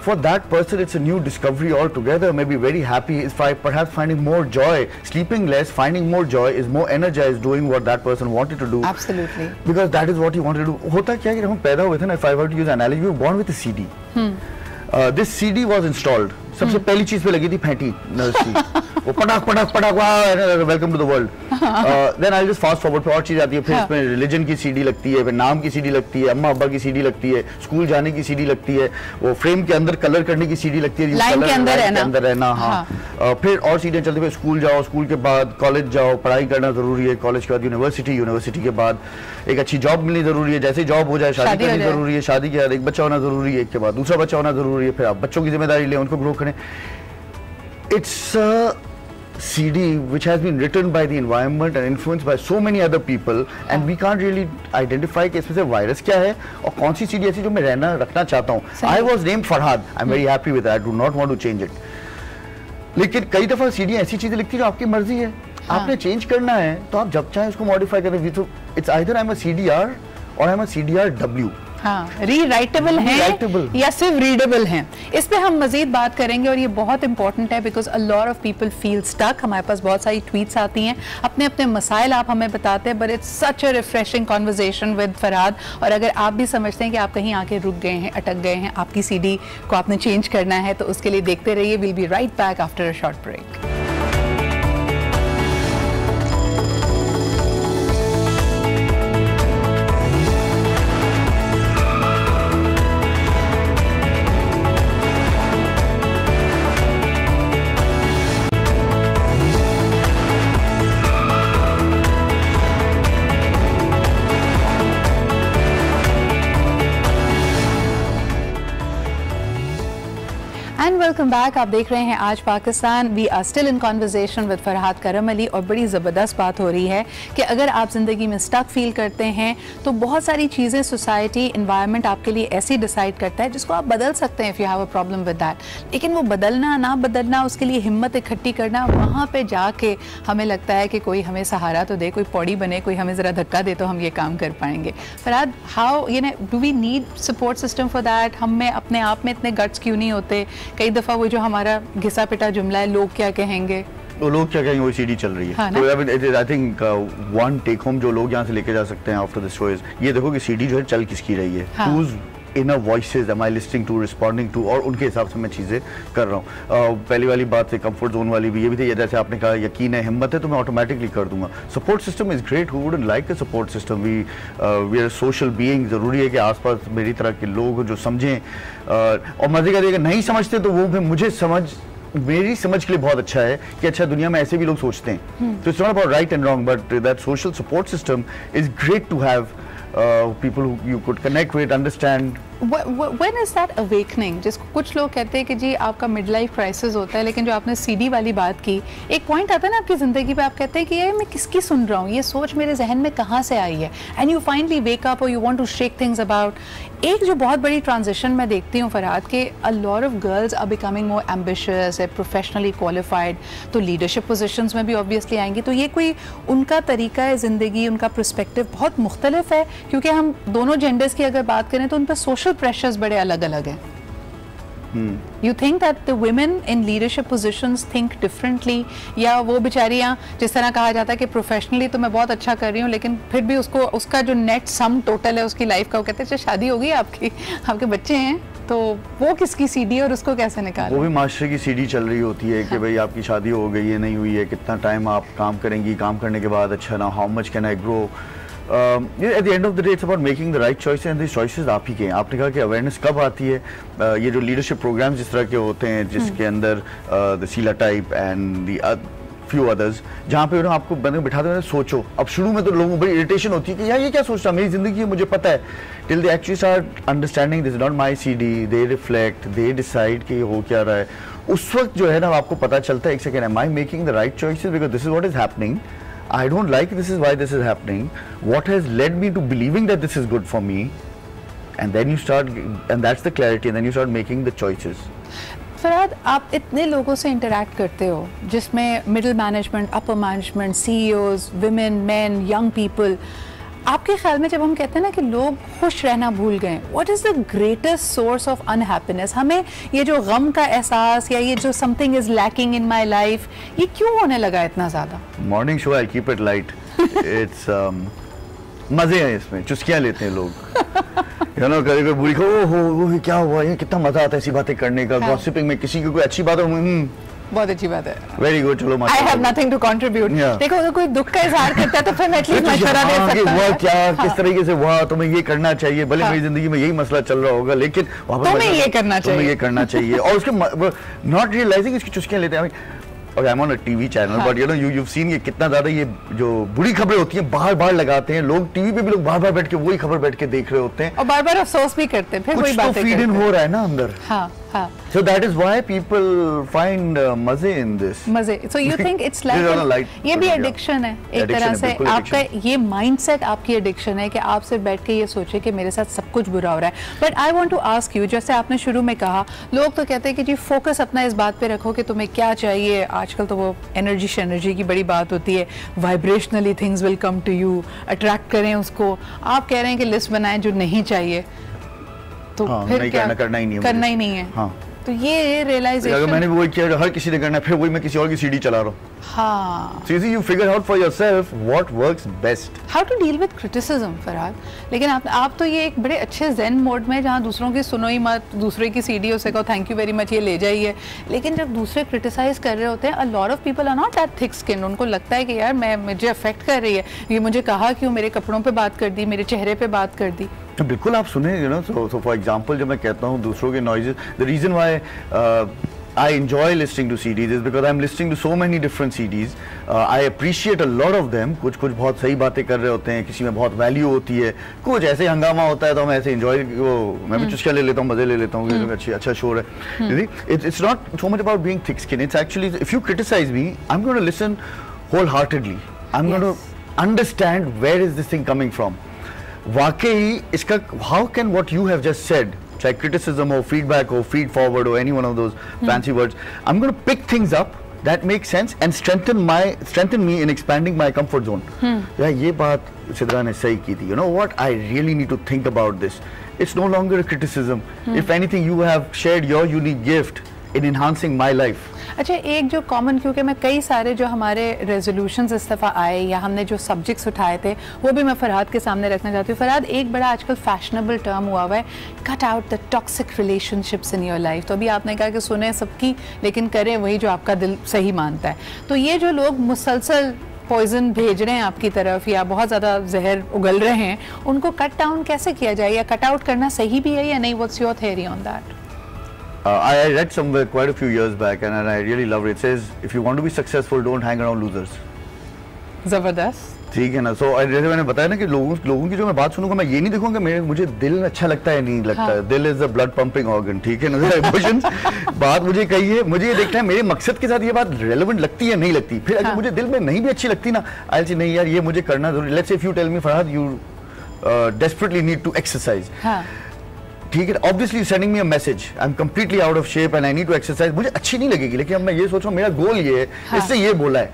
For that person it's a new discovery altogether, maybe very happy, is perhaps finding more joy, sleeping less, finding more joy, is more energized doing what that person wanted to do. Absolutely. Because that is what he wanted to do. होता क्या है कि हम पैदा हुए थे ना, if I were to use an analogy, we were born with a CD. This CD was installed. सबसे पहली चीज पे लगी थी फैंटी नर्सरी। वो पटाख पटाख पटाख welcome to the world. Then I just fast forward पे और चीज आती है, फिर इसमें रिलीजन की सीडी लगती है, फिर नाम की सीडी लगती है, अम्मा अब्बा की सीडी लगती है, स्कूल जाने की सीडी लगती है, वो फ्रेम के अंदर कलर करने की सीडी लगती है, लाइन के अंदर रहना। हाँ। फिर और सीढ़ियाँ चलती है, स्कूल जाओ, स्कूल के बाद कॉलेज जाओ, पढ़ाई करना जरूरी है, कॉलेज के बाद यूनिवर्सिटी, यूनिवर्सिटी के बाद एक अच्छी जॉब मिलनी जरूरी है, जैसे जॉब हो जाए शादी करनी जरूरी है, शादी के बाद एक बच्चा होना जरूरी है, एक के बाद दूसरा बच्चा होना जरूरी है, फिर आप बच्चों की जिम्मेदारी लें, उनको ग्रो करें। It's CD which has been written by the environment and influenced by so many other people and we can't really identify कि इसमें से वायरस क्या है और कौन सी CD ऐसी जो मैं रखना चाहता हूँ। I was named Farhad, I'm very happy with that, I do not want to change it। लेकिन कई दफा CD ऐसी चीजें लिखती है जो आपकी मर्जी है, आपने चेंज करना है तो आप जब चाहे उसको मॉडिफाई करें। तो it's either I'm a CDR और I'm a CDRW। हाँ, रीराइटेबल हैं या सिर्फ रीडेबल हैं, इस पे हम मजीद बात करेंगे और ये बहुत इंपॉर्टेंट है because a lot of people feel stuck. हमारे पास बहुत सारी ट्वीट्स आती हैं, अपने अपने मसाइल आप हमें बताते हैं, but it's such a refreshing conversation with Farhad. और अगर आप भी समझते हैं कि आप कहीं आके रुक गए हैं, अटक गए हैं, आपकी CD को आपने चेंज करना है, तो उसके लिए देखते रहिए। Will be right back after a short break. Welcome back, आप देख रहे हैं आज Pakistan. We are still in conversation with Farhad Karam Ali और बड़ी ज़बरदस्त बात हो रही है कि अगर आप ज़िंदगी में स्टक फील करते हैं तो बहुत सारी चीज़ें सोसाइटी इन्वायरमेंट आपके लिए ऐसी डिसाइड करता है जिसको आप बदल सकते हैं if you have a problem with that. लेकिन वो बदलना ना बदलना, उसके लिए हिम्मत इकट्ठी करना, वहाँ पर जाके हमें लगता है कि कोई हमें सहारा तो दे, कोई पौड़ी बने, कोई हमें ज़रा धक्का दे तो हम ये काम कर पाएंगे। Farhad, how do we need support system for that? हम में अपने आप में इतने गट्स क्यों नहीं होते? कई दफ़ा वो जो हमारा घिसा पिटा जुमला है, लोग क्या कहेंगे, तो लोग क्या कहेंगे, वो CD चल रही है। तो I think one take home जो लोग यहाँ से लेके जा सकते हैं आफ्टर दिस शो इज ये देखो कि CD जो है चल किसकी रही है, whose inner voices am I listening to, responding to, और उनके हिसाब से मैं चीज़ें कर रहा हूँ। पहली वाली बात है कंफर्ट जोन वाली भी, ये भी थी, जैसे आपने कहा यकीन है, हिम्मत है, तो मैं ऑटोमेटिकली कर दूंगा। Support system is great, who wouldn't like a support system. We are social being, ज़रूरी है कि आसपास मेरी तरह के लोग जो समझें, और मजे का अगर नहीं समझते तो वो भी मुझे मेरी समझ के लिए बहुत अच्छा है कि अच्छा दुनिया में ऐसे भी लोग सोचते हैं। तो it's not about right and wrong, but that social support system is great to have people who you could connect with, understand. When is that awakening? जिसको कुछ लोग कहते हैं कि जी आपका मिड लाइफ क्राइसिस होता है, लेकिन जो आपने CD वाली बात की, एक पॉइंट आता है ना आपकी ज़िंदगी पे, आप कहते हैं कि ये मैं किसकी सुन रहा हूँ, ये सोच मेरे जहन में कहाँ से आई है, and you finally wake up और you want to shake things about. एक जो बहुत बड़ी ट्रांजिशन मैं देखती हूँ फरहाद के, a lot of girls are becoming more ambitious, professionally qualified, तो लीडरशिप पोजीशंस में भी ऑब्वियसली आएंगी। तो ये कोई उनका तरीका है ज़िंदगी, उनका पर्सपेक्टिव बहुत मुख्तलिफ है, क्योंकि हम दोनों जेंडर्स की अगर बात करें तो उन पर सोशल प्रेशर्स बड़े अलग अलग हैं। You think that the women in leadership positions think differently, या वो बेचारियाँ जिस तरह कहा जाता है कि प्रोफेशनली तो मैं बहुत अच्छा कर रही हूँ, लेकिन फिर भी उसको उसका जो नेट सम टोटल है उसकी लाइफ का, वो कहते हैं अच्छा शादी हो गई आपकी, आपके बच्चे हैं, तो वो किसकी CD और उसको कैसे निकाल? वो भी मास्टर की CD चल रही होती है कि भाई आपकी शादी हो गई है, नहीं हुई है, कितना टाइम आप काम करेंगी, काम करने के बाद अच्छा ना, how much can I grow. At the end of the day, it's about making the right choices, and these choices आप ही के हैं। आपने कहा कि अवेयरनेस कब आती है, ये जो लीडरशिप प्रोग्राम्स जिस तरह के होते हैं, जिसके अंदर द सीला type and the few others, जहाँ पे आपको बंदे बिठाते हैं, सोचो। अब शुरू में तो लोगों को बड़ी इरिटेशन होती है कि यार ये क्या सोच रहा, मेरी जिंदगी है, मुझे पता है। Till they actually start understanding this is not my CD, they reflect, they decide कि हो क्या रहा है, उस वक्त जो है ना आपको पता चलता है एक second, am I making the right choices, because this is what is happening, I don't like this is why this is happening, what has led me to believing that this is good for me, and then you start, and that's the clarity, and then you start making the choices. Farhad, आप इतने लोगों से इंटरैक्ट करते हो जिसमें middle management, upper management, CEOs, women, men, young people, आपके ख्याल में जब हम कहते हैं ना कि लोग खुश रहना भूल गए, what is the greatest source of unhappiness? हमें ये जो गम का एहसास या ये जो something is lacking in my life, ये क्यों होने लगा इतना ज़्यादा? Morning show, I keep it light, it's मज़े हैं इसमें, चुस्कियाँ लेते हैं लोग, यू नो, कभी कोई बुरी वो क्या हुआ, ये कितना मज़ा आता है ऐसी बातें करने का, गॉसिपिंग में किसी की कोई अच्छी बात हो, बहुत अच्छी बात है। वेरी गुड, चलो I have nothing to contribute. देखो अगर कोई दुख का इजहार करता है तो फिर मैं एटलीस्ट मशवरा दे सकता हूं। क्या किस तरीके से हुआ, तुम्हें ये करना चाहिए, भले मेरी जिंदगी में यही मसला चल रहा होगा, लेकिन तुम्हें ये करना चाहिए। और उसके नॉट रियलाइजिंग इसकी चुस्कियां लेते हैं। Okay, I'm on a TV channel, but you know, you've seen ये कितना ज्यादा ये जो बुरी खबरें होती हैं बार-बार लगाते हैं लोग, टीवी पे भी लोग बार-बार बैठ के वही खबर बैठ के देख रहे होते हैं और बार-बार अफसोस भी करते हैं, फिर वही बातें करते हैं। कुछ तो फीड इन हो रहा है ना अंदर। हाँ हाँ। So that is why people find मजे in this. मजे। So you think it's like ये भी एडिक्शन है एक तरह से, आपका ये माइंडसेट आपकी एडिक्शन है कि आप सिर्फ बैठ के ये सोचे कि मेरे साथ सब कुछ बुरा हो रहा है। But I want to ask you, जैसे आपने शुरू में कहा, लोग तो कहते हैं कि जी फोकस अपना इस बात पे रखो कि तुम्हें क्या चाहिए। आजकल तो वो एनर्जी की बड़ी बात होती है, vibrationally things will come to you, attract करें उसको। आप कह रहे हैं कि लिस्ट बनाएं जो नहीं चाहिए, तो फिर क्या करना ही नहीं है। हाँ। तो ये रियलाइजेशन, अगर मैंने वो किया, हर किसी ने करना है, फिर वही मैं किसी और की सीडी चला रहा हूँ। हाँ। So you figure out for yourself what works best. How to deal with criticism, Farhad. लेकिन आप तो ये एक बड़े अच्छे zen मोड में, जहाँ दूसरों की सुनो ही मत, दूसरे की सीडी उसे कहो थैंक यू वेरी मच, ये ले जाइए। लेकिन जब दूसरे क्रिटिसाइज कर रहे होते हैं, a lot of people are not that thick skinned, उनको लगता है कि यार मुझे अफेक्ट कर रही है, ये मुझे कहा क्यों, मेरे कपड़ों पे बात कर दी, मेरे चेहरे पे बात कर दी। तो बिल्कुल आप सुने, you know, so for example जब मैं कहता हूँ दूसरों के noises, the reason why I enjoy listening to CDs is because I'm listening to so many different CDs. I appreciate a lot of them. कुछ बहुत सही बातें कर रहे होते हैं, किसी में बहुत वैल्यू होती है, कुछ ऐसे हंगामा होता है तो मैं ऐसे enjoy, मैं भी चुस्कियाँ ले लेता हूँ, मजे ले लेता हूँ, अच्छा शो है। It's not so much about being thick-skinned. It's actually, if you criticize me, I'm going to listen wholeheartedly. I'm going to understand where is this thing coming from. वाकई इसका, how can what you have just said, चाहे criticism हो, feedback हो, feed forward हो, any one of those fancy words, I'm going to pick things up that make sense and strengthen me in expanding my comfort zone. यार ये बात सिद्रा ने सही की थी, you know what, I really need to think about this. It's no longer a criticism. If anything, you have shared your unique gift in enhancing my life. अच्छा, एक जो कॉमन, क्योंकि मैं कई सारे जो हमारे रेजोल्यूशंस इस दफ़ा आए या हमने जो सब्जेक्ट्स उठाए थे वो भी मैं फरहाद के सामने रखना चाहती हूँ। फरहाद, एक बड़ा आजकल फैशनेबल टर्म हुआ हुआ है, cut out the toxic relationships in your life. तो अभी आपने कहा कि सुने सबकी लेकिन करें वही जो आपका दिल सही मानता है। तो ये जो लोग मुसलसल पॉइजन भेज रहे हैं आपकी तरफ या बहुत ज़्यादा जहर उगल रहे हैं, उनको कट डाउन कैसे किया जाए, या कट आउट करना सही भी है या नहीं? What's your theory on that? I read somewhere quite a few years back and I really loved it. It says, if you want to be successful, don't hang around losers. जबरदस्त। ठीक है ना। सो जैसे मैंने बताया ना कि लोगों की जो मैं बात सुनूंगा, मैं ये नहीं देखूंगा मुझे दिल अच्छा लगता है नहीं लगता है। दिल is a blood pumping organ, ठीक है ना। इमोशंस बात मुझे कही है, मुझे ये देखना है मेरे मकसद के साथ ये बात रेलेवेंट लगती है नहीं लगती। फिर अगर मुझे दिल में नहीं भी अच्छी लगती ना, आई से नहीं यार ये मुझे करना जरूरी। Let's say if you tell me Farhad you desperately need to exercise, ठीक है, obviously sending me a message, I am completely out of shape and I need to exercise, मुझे अच्छी नहीं लगेगी, लेकिन अब मैं ये सोच रहा हूँ मेरा गोल ये है, इससे ये बोला है,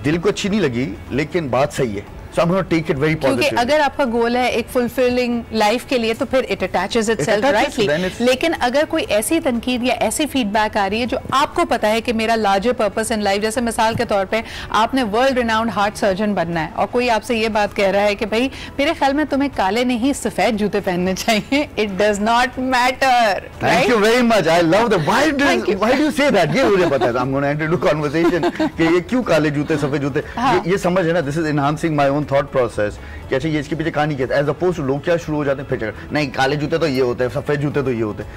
दिल को अच्छी नहीं लगी लेकिन बात सही है। So I'm going to take it very positively. क्योंकि अगर आपका गोल है एक फुलफिलिंग लाइफ के लिए तो फिर it attaches itself rightly. लेकिन अगर कोई ऐसी तनकीद या ऐसी फीडबैक आ रही है जो आपको पता है कि मेरा लार्जर पर्पस इन लाइफ, जैसे मिसाल के तौर पे आपने वर्ल्ड रिनाउंड हार्ट सर्जन बनना है और कोई आपसे ये बात कह रहा है कि भाई मेरे ख्याल में तुम्हें काले नहीं सफेद जूते पहनने चाहिए, it does not matter. Thank you very much. I love that. Why do you say that? ये मुझे पता है. I'm going to enter into conversation कि ये क्यों काले जूते सफेद जूते, ये समझ है ना. This is enhancing my own thought process कि अच्छा ये इसके पीछे कहानी क्या है, एज अपोज टू लोग क्या शुरू हो जाते हैं फिर नहीं काले जूते तो ये होते हैं, सफेद जूते तो ये होते हैं।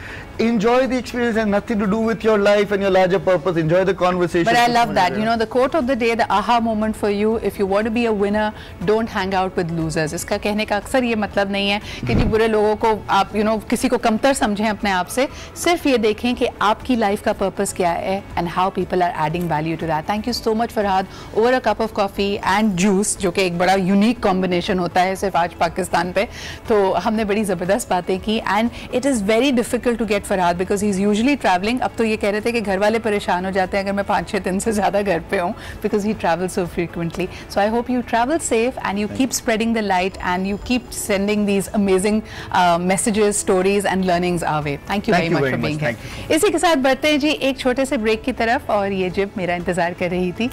Enjoy the experience, has nothing to do with your life and your larger purpose. Enjoy the conversation. But I love that. You know, the quote of the day, the aha moment for you, if you want to be a winner, don't hang out with losers. इसका कहने का अक्सर ये मतलब नहीं है कि जी बुरे लोगों को आप किसी को कमतर समझें अपने आप से, सिर्फ ये देखें कि आपकी लाइफ का पर्पस क्या है and how people are adding value to that. Thank you so much Farhad. Over a cup of coffee and juice, जो कि एक बड़ा यूनिक कॉम्बिनेशन होता है सिर्फ आज पाकिस्तान पे, तो हमने बड़ी ज़बरदस्त बातें की and it is very difficult to get Farhad because he is usually traveling. अब तो ये कह रहे थे कि घर वाले परेशान हो जाते हैं अगर मैं 5-6 दिन से ज़्यादा घर पे हूँ because he travels so frequently. So I hope you travel safe and you keep spreading the light and you keep sending these amazing messages, stories and learnings our way. Thank you very much for being here. इसी के साथ बढ़ते हैं जी एक छोटे से ब्रेक की तरफ और ये जिप मेरा इंतज़ार कर रही थी।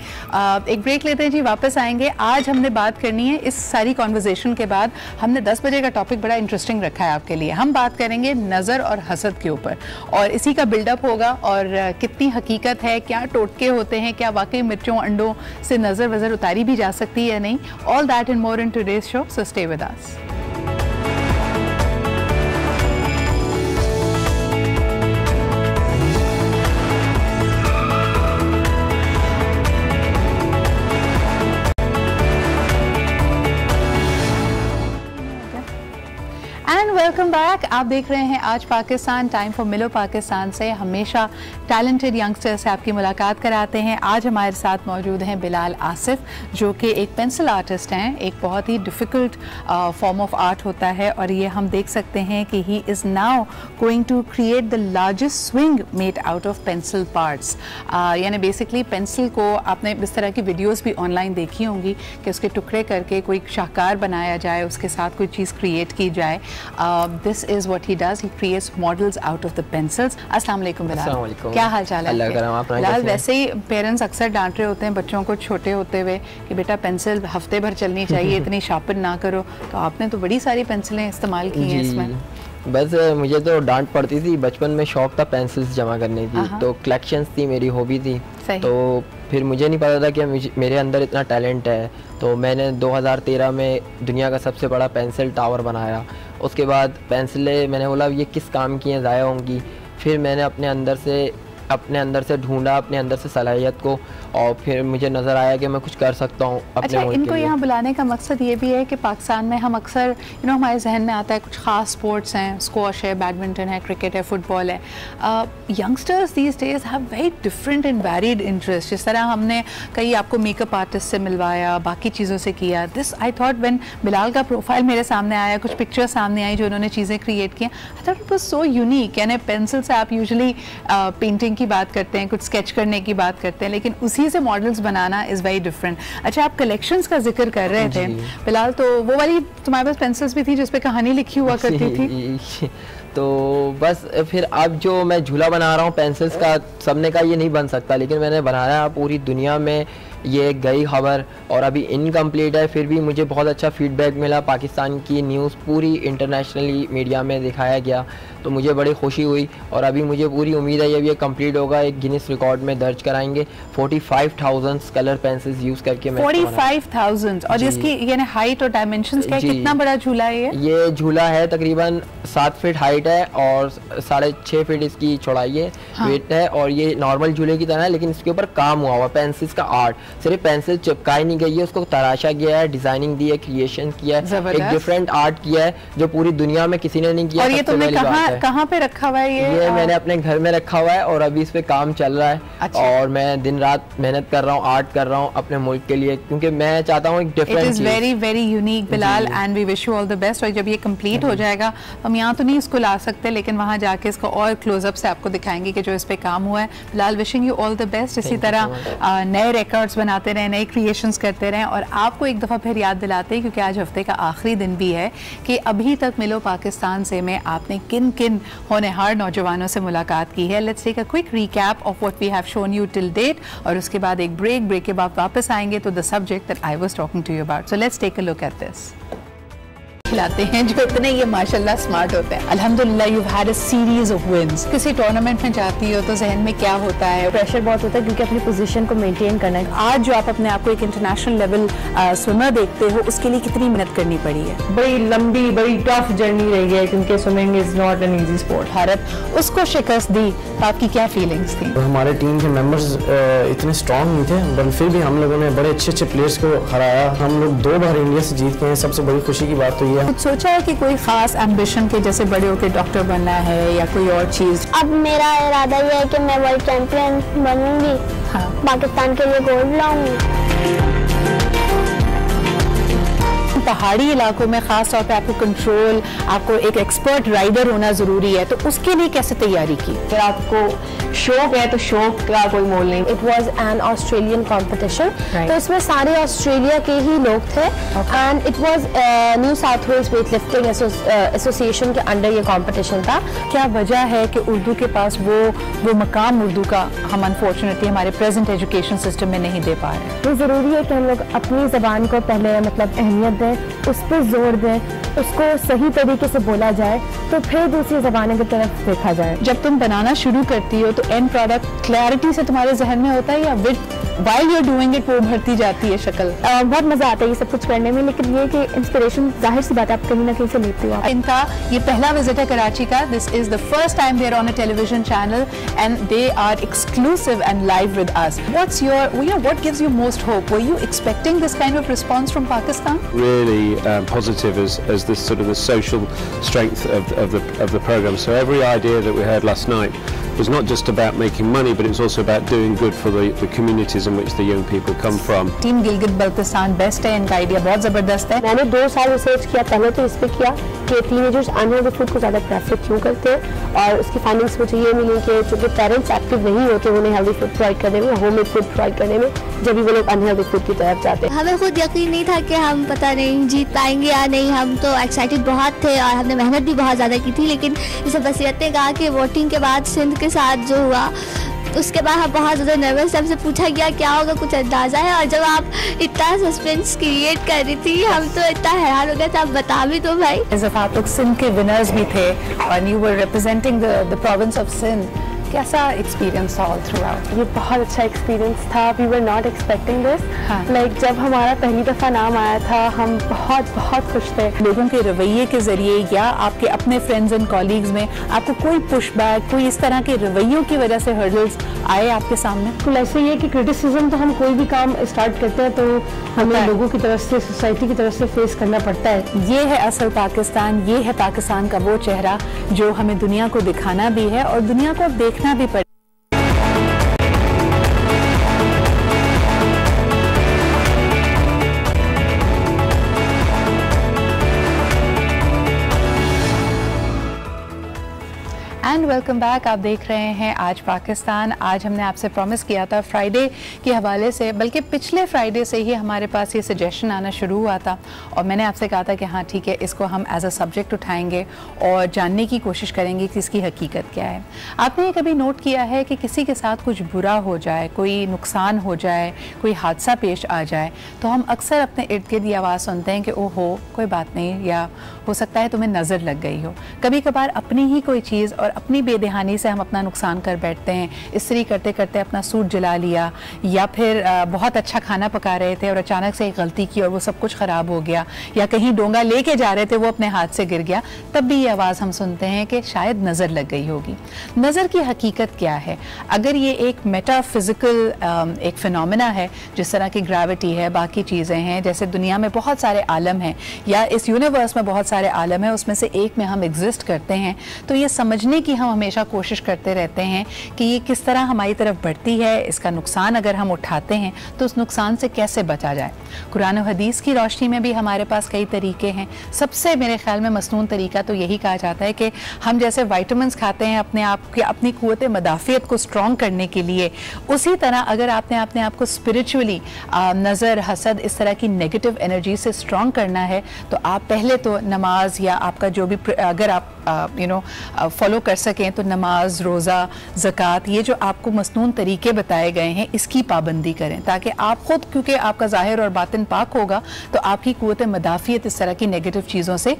एक ब्रेक लेते हैं जी, वापस आएंगे। आज हमने बात करनी करनी है इस सारी कॉन्वर्जेशन के बाद, हमने 10 बजे का टॉपिक बड़ा इंटरेस्टिंग रखा है आपके लिए। हम बात करेंगे नज़र और हसद के ऊपर, और इसी का बिल्डअप होगा, और कितनी हकीकत है, क्या टोटके होते हैं, क्या वाकई मिर्चों अंडों से नज़र वज़र उतारी भी जा सकती है या नहीं। All that and more in today's show, so stay with us. Welcome back. आप देख रहे हैं आज पाकिस्तान, टाइम फॉर मिलो पाकिस्तान से हमेशा टैलेंटेड यंगस्टर्स से आपकी मुलाकात कराते हैं। आज हमारे साथ मौजूद हैं बिलाल आसिफ, जो कि एक पेंसिल आर्टिस्ट हैं। एक बहुत ही डिफ़िकल्ट फॉर्म ऑफ आर्ट होता है, और ये हम देख सकते हैं कि he is now going to create the largest swing made out of pencil parts. यानी बेसिकली पेंसिल को आपने इस तरह की वीडियोज़ भी ऑनलाइन देखी होंगी कि उसके टुकड़े करके कोई शाहकार बनाया जाए, उसके साथ कोई चीज़ क्रिएट की जाए। This is what he does. He creates models out of the pencils. अस्सलाम वालेकुम बिलाल, क्या हाल चाल है? बिलाल, वैसे ही पेरेंट्स अक्सर डांट रहे होते हैं बच्चों को छोटे होते हुए कि बेटा पेंसिल हफ्ते भर चलनी चाहिए, इतनी शार्पन ना करो। तो आपने तो बड़ी सारी पेंसिलें इस्तेमाल की हैं इसमें। बस मुझे तो डांट पड़ती थी, बचपन में शौक था पेंसिल्स जमा करने की, तो कलेक्शंस थी, मेरी हॉबी थी। तो फिर मुझे नहीं पता था कि मेरे अंदर इतना टैलेंट है। तो मैंने 2013 में दुनिया का सबसे बड़ा पेंसिल टावर बनाया। उसके बाद पेंसिलें मैंने बोला ये किस काम की हैं, ज़ाया होंगी। फिर मैंने अपने अंदर से ढूंढा अपने अंदर से सलाहियत को, और फिर मुझे नज़र आया कि मैं कुछ कर सकता हूँ अपने अच्छा, इनको यहाँ बुलाने का मकसद ये भी है कि पाकिस्तान में हम अक्सर हमारे जहन में आता है कुछ ख़ास स्पोर्ट्स हैं, स्क्वॉश है, बैडमिंटन है, क्रिकेट है, फुटबॉल है। Youngsters these days have very different and varied interest. जिस तरह हमने कई आपको मेकअप आर्टिस्ट से मिलवाया, बाकी चीज़ों से किया। This I thought when Bilal का प्रोफाइल मेरे सामने आया, कुछ पिक्चर सामने आई जो उन्होंने चीज़ें क्रिएट की, I thought it was so unique. यानी पेंसिल से आप यूजुअली पेंटिंग की बात करते हैं, कुछ स्केच करने की बात करते हैं, लेकिन उसी से models banana is very different. अच्छा, आप कलेक्शंस का जिक्र कर रहे थे फिलहाल, तो वो वाली तुम्हारे पास पेंसिल्स भी थी जिस पे कहानी लिखी हुआ करती थी? तो बस फिर अब जो मैं झूला बना रहा हूँ पेंसिल्स का, सबने कहा ये नहीं बन सकता, लेकिन मैंने बनाया। पूरी दुनिया में ये गई खबर, और अभी इनकम्प्लीट है, फिर भी मुझे बहुत अच्छा फीडबैक मिला। पाकिस्तान की न्यूज़ पूरी इंटरनेशनली मीडिया में दिखाया गया, तो मुझे बड़ी खुशी हुई। और अभी मुझे पूरी उम्मीद है जब ये कंप्लीट होगा एक गिनीज रिकॉर्ड में दर्ज कराएंगे। 45,000 कलर पेंसिल्स यूज़ करके मैं 45,000। और इसकी यानी हाइट और डायमेंशंस क्या है? कितना बड़ा झूला है ये झूला है तकरीबन 7 फीट हाइट है और 6.5 फीट इसकी चौड़ाई है, वेट है। और ये नॉर्मल झूले की तरह है, लेकिन इसके ऊपर काम हुआ हुआ पेंसिल्स का आर्ट। सिर्फ पेंसिल चिपकाई नहीं गई है, उसको तराशा गया है, डिजाइनिंग दी है, क्रिएशन किया है, एक डिफरेंट आर्ट किया है जो पूरी दुनिया में किसी ने नहीं किया। और ये तुमने कहाँ पे रखा हुआ है? ये मैंने अपने घर में रखा हुआ है, और अभी इस पे काम चल रहा है। अच्छा। और मैं दिन रात मेहनत कर रहा हूँ, आर्ट कर रहा हूँ अपने मुल्क के लिए, क्योंकि मैं चाहता हूँ एक डिफरेंट चीज़। It is very very unique Bilal, and we wish you all the best. और जब ये कंप्लीट हो जाएगा, हम यहाँ तो नहीं इसको ला सकते, लेकिन वहाँ जाके इसको और क्लोजअप से आपको दिखाएंगे कि जो इस पे काम हुआ है। Bilal, wishing you all the best. इसी तरह नए रिकॉर्ड्स बनाते रहें, नए क्रिएशंस करते रहें। और आपको एक दफ़ा फिर याद दिलाते हैं, क्योंकि आज हफ्ते का आखिरी दिन भी है, कि अभी तक मिलो पाकिस्तान से में आपने किन किन होनहार नौजवानों से मुलाकात की है। Let's take a quick recap of what we have shown you till date, और उसके बाद एक ब्रेक के बाद वापस आएंगे तो the subject that I was talking to you about. So let's take a look at this. खिलाते हैं जो इतने ये माशाल्लाह स्मार्ट होते हैं। अल्हम्दुलिल्लाह you had a series of wins. किसी टूर्नामेंट में जाती हो तो जहन में क्या होता है? प्रेशर बहुत होता है, क्योंकि अपनी पोजीशन को मेंटेन करना है। आज जो आप अपने आप को एक इंटरनेशनल लेवल स्विमर देखते हो, उसके लिए कितनी मेहनत करनी पड़ी है? बड़ी लंबी, बड़ी टफ जर्नी रही है, क्योंकि swimming is not an easy sport. Bharat उसको शिकस्त दी, तो आपकी क्या फीलिंग्स थी? हमारे टीम के मेंबर्स इतने स्ट्रांग नहीं थे, बट फिर भी हम लोगों ने बड़े अच्छे प्लेयर्स को हराया। हम लोग 2 बार इंडिया से जीत गए हैं। सबसे बड़ी खुशी की बात तो ये है। कुछ सोचा है कि कोई खास एम्बिशन के, जैसे बड़े होकर डॉक्टर बनना है या कोई और चीज? अब मेरा इरादा ये है कि मैं वर्ल्ड चैंपियन बनूंगी। पाकिस्तान के लिए गोल्ड लाऊंगी। पहाड़ी इलाकों में खास तौर पे आपको कंट्रोल, आपको एक एक्सपर्ट राइडर होना ज़रूरी है, तो उसके लिए कैसे तैयारी की? अगर आपको शौक है तो शौक का कोई मोल नहीं। It was an Australian competition, तो इसमें सारे ऑस्ट्रेलिया के ही लोग थे and it was New South Wales weight lifting association के अंडर ये कॉम्पिटिशन था। क्या वजह है कि उर्दू के पास वो मकाम उर्दू का हम अनफॉर्चुनेटली हमारे प्रेजेंट एजुकेशन सिस्टम में नहीं दे पा रहे हैं? ये ज़रूरी है कि हम लोग अपनी ज़बान को पहले मतलब अहमियत दें, उस पर जोर दें, उसको सही तरीके से बोला जाए, तो फिर दूसरी ज़बानों की तरफ देखा जाए। जब तुम बनाना शुरू करती हो तो एंड प्रोडक्ट क्लैरिटी से तुम्हारे जहन में होता है या while you're doing it वो भरती जाती है शक्ल? बहुत मज़ा आता है ये सब कुछ करने में, लेकिन ये कि इंस्पिरेशन जाहिर सी बात है आप कहीं ना कहीं से लेते हो। इनका ये पहला विजिट है कराची का। This is the first time they are on a television channel and they are exclusive and live with us. What's your, what gives you most hope? Were you expecting this kind of response from Pakistan? Really positive as this sort of the social strength of the program. So every idea that we heard last night was not just about making money, but it's also about doing good for the communities in which the young people come from. Team Gilgit Baltistan best है, इनका आइडिया बहुत ज़बरदस्त है। मैंने 2 साल रिसर्च किया, पहले तो इस पे किया कि टीनेजर्स अनहेल्दी फूड को ज़्यादा प्रेफर क्यों करते हैं, और उसकी फाइंडिंग्स मुझे ये मिली कि चूँकि पेरेंट्स एक्टिव नहीं होते उन्हें हेल्दी फूड प्रोवाइड करने में, होममेड फूड प्रोवाइड करने में, जब भी वो लोग अनहेल्दी फूड की तरफ जाते हैं। हमें खुद यकीन नहीं था कि हम पता नहीं जीत पाएंगे या नहीं। हम तो एक्साइटेड बहुत थे और हमने मेहनत भी बहुत ज़्यादा की थी, लेकिन जैसे बसीरत ने कहा कि वोटिंग के बाद सिंध के साथ जो हुआ उसके बाद हम बहुत ज़्यादा नर्वस, हमसे पूछा गया क्या होगा, कुछ अंदाज़ा है? और जब आप इतना सस्पेंस क्रिएट कर रही थी हम तो इतना हैरान हो गए थे। आप बता भी दो भाई। आप लोग सिंध के विनर्स भी थे और you were representing the province of Sindh. कैसा एक्सपीरियंस था ऑल थ्रू आउट? ये बहुत अच्छा एक्सपीरियंस था। We were not expecting this. Like जब हमारा पहली दफ़ा नाम आया था हम बहुत खुश थे। लोगों के रवैये के ज़रिए या आपके अपने फ्रेंड्स एंड कॉलीग्स में आपको कोई पुशबैक, कोई इस तरह के रवैयों की वजह से हर्डल्स आए आपके सामने? तो ऐसे ही है कि क्रिटिसिज्म तो हम कोई भी काम स्टार्ट करते हैं तो हमें लोगों की तरफ से, सोसाइटी की तरफ से फेस करना पड़ता है। ये है असल पाकिस्तान, ये है पाकिस्तान का वो चेहरा जो हमें दुनिया को दिखाना भी है और दुनिया को देखना भी पड़े। And welcome back. आप देख रहे हैं आज पाकिस्तान। आज हमने आपसे प्रॉमिस किया था फ्राइडे के हवाले से, बल्कि पिछले फ्राइडे से ही हमारे पास ये सजेशन आना शुरू हुआ था और मैंने आपसे कहा था कि हाँ ठीक है, इसको हम एज अ सब्जेक्ट उठाएंगे और जानने की कोशिश करेंगे कि इसकी हकीकत क्या है। आपने ये कभी नोट किया है कि किसी के साथ कुछ बुरा हो जाए, कोई नुकसान हो जाए, कोई हादसा पेश आ जाए, तो हम अक्सर अपने इर्द गिर्द ये आवाज़ सुनते हैं कि ओहो कोई बात नहीं, या हो सकता है तुम्हें नज़र लग गई हो। कभी कभार अपनी ही कोई चीज़ और अपनी बेदहानी से हम अपना नुकसान कर बैठते हैं। इस्त्री करते करते अपना सूट जला लिया, या फिर बहुत अच्छा खाना पका रहे थे और अचानक से एक गलती की और वो सब कुछ ख़राब हो गया, या कहीं डोंगा लेके जा रहे थे वो अपने हाथ से गिर गया, तब भी ये आवाज़ हम सुनते हैं कि शायद नज़र लग गई होगी। नज़र की हकीकत क्या है? अगर ये एक मेटाफिज़िकल एक फिनोमेना है, जिस तरह की ग्रेविटी है, बाकी चीज़ें हैं, जैसे दुनिया में बहुत सारे आलम हैं या इस यूनिवर्स में बहुत सारे आलम हैं, उसमें से एक में हम एग्जिस्ट करते हैं, तो ये समझने की हम हमेशा कोशिश करते रहते हैं कि ये किस तरह हमारी तरफ बढ़ती है, इसका नुकसान अगर हम उठाते हैं तो उस नुकसान से कैसे बचा जाए। कुरान और हदीस की रोशनी में भी हमारे पास कई तरीके हैं। सबसे मेरे ख्याल में मसनून तरीका तो यही कहा जाता है कि हम जैसे विटामिन्स खाते हैं अपने आप की अपनी क़ुव्वत मदाफ़ियत को स्ट्रॉन्ग करने के लिए, उसी तरह अगर आपने अपने आप को स्पिरिचुअली नज़र, हसद, इस तरह की नेगेटिव एनर्जी से स्ट्रॉन्ग करना है तो आप पहले तो नमाज या आपका जो भी अगर आप फॉलो कर सकें तो नमाज, रोज़ा, ज़कात, ये जो आपको मसनून तरीके बताए गए हैं इसकी पाबंदी करें, ताकि आप ख़ुद, क्योंकि आपका ज़ाहिर और बातिन पाक होगा तो आपकी क़ुव्वत मदाफ़ियत इस तरह की नेगेटिव चीज़ों से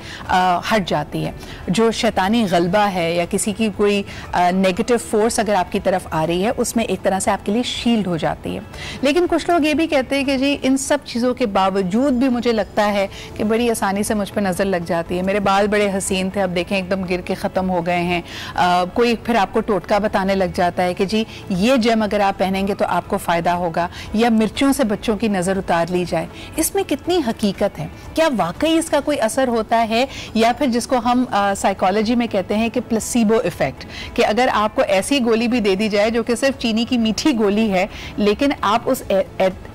हट जाती है। जो शैतानी गलबा है या किसी की कोई नेगेटिव फोर्स अगर आपकी तरफ आ रही है, उसमें एक तरह से आपके लिए शील्ड हो जाती है। लेकिन कुछ लोग ये भी कहते हैं कि जी इन सब चीज़ों के बावजूद भी मुझे लगता है कि बड़ी आसानी से मुझ पर नज़र लग जाती है। मेरे बाल बड़े हसीन थे, अब देखें एकदम गिर के ख़त्म हो गए हैं। कोई फिर आपको टोटका बताने लग जाता है कि जी ये जेम अगर आप पहनेंगे तो आपको फ़ायदा होगा, या मिर्चों से बच्चों की नज़र उतार ली जाए। इसमें कितनी हकीकत है? क्या वाकई इसका कोई असर होता है, या फिर जिसको हम साइकोलॉजी में कहते हैं कि प्लेसिबो इफ़ेक्ट, कि अगर आपको ऐसी गोली भी दे दी जाए जो कि सिर्फ चीनी की मीठी गोली है, लेकिन आप उस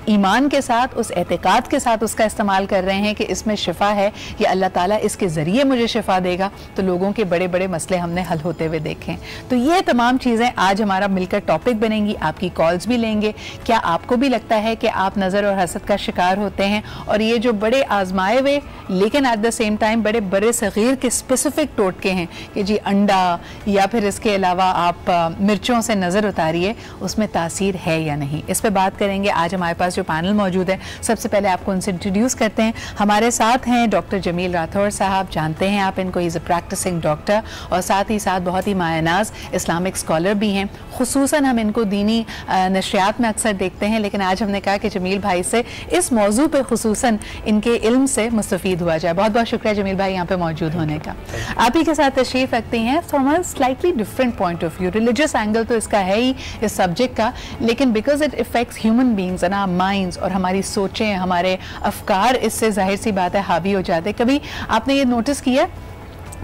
ईमान के साथ, उस एतकाद के साथ उसका इस्तेमाल कर रहे हैं कि इसमें शिफा है, ये अल्लाह ताला इसके ज़रिए मुझे शिफा देगा, तो लोगों के बड़े बड़े मसले हमने हल होते हुए देखे। तो ये तमाम चीज़ें आज हमारा मिलकर टॉपिक बनेंगी, आपकी कॉल्स भी लेंगे। क्या आपको भी लगता है कि आप नज़र और हसद का शिकार होते हैं, और ये जो बड़े आजमाए हुए लेकिन एट द सेम टाइम बड़े बड़े सग़ीर के स्पेसिफिक टोटके हैं कि जी अंडा या फिर इसके अलावा आप मिर्चों से नज़र उतारिए, उसमें तासीर है या नहीं, इस पर बात करेंगे। आज हमारे पास जो पैनल मौजूद है, सबसे पहले आपको उनसे इंट्रोड्यूस करते हैं। हमारे साथ हैं डॉक्टर जमील राठौर साहब, जानते हैं आप इनको, इज़ अ प्रैक्टिसिंग डॉक्टर और साथ ही साथ बहुत ही मायनाज इस्लामिक स्कॉलर भी हैं। खुसूसन हम इनको दीनी नशरियात में अक्सर देखते हैं, लेकिन आज हमने कहा कि जमील भाई से इस मौजू पे खुसूसन इनके इल्म से मुस्तफ़ीद हुआ जाए। बहुत बहुत शुक्रिया जमील भाई यहाँ पे मौजूद होने का। आप ही के साथ तशरीफ़ रखती हैं from a slightly different point of view. Religious angle तो इसका है ही इस सब्जेक्ट का, लेकिन because it affects human beings and our minds, और हमारी सोचें, हमारे अफकार इससे जाहिर सी बात है हावी हो जाते। कभी आपने ये नोटिस किया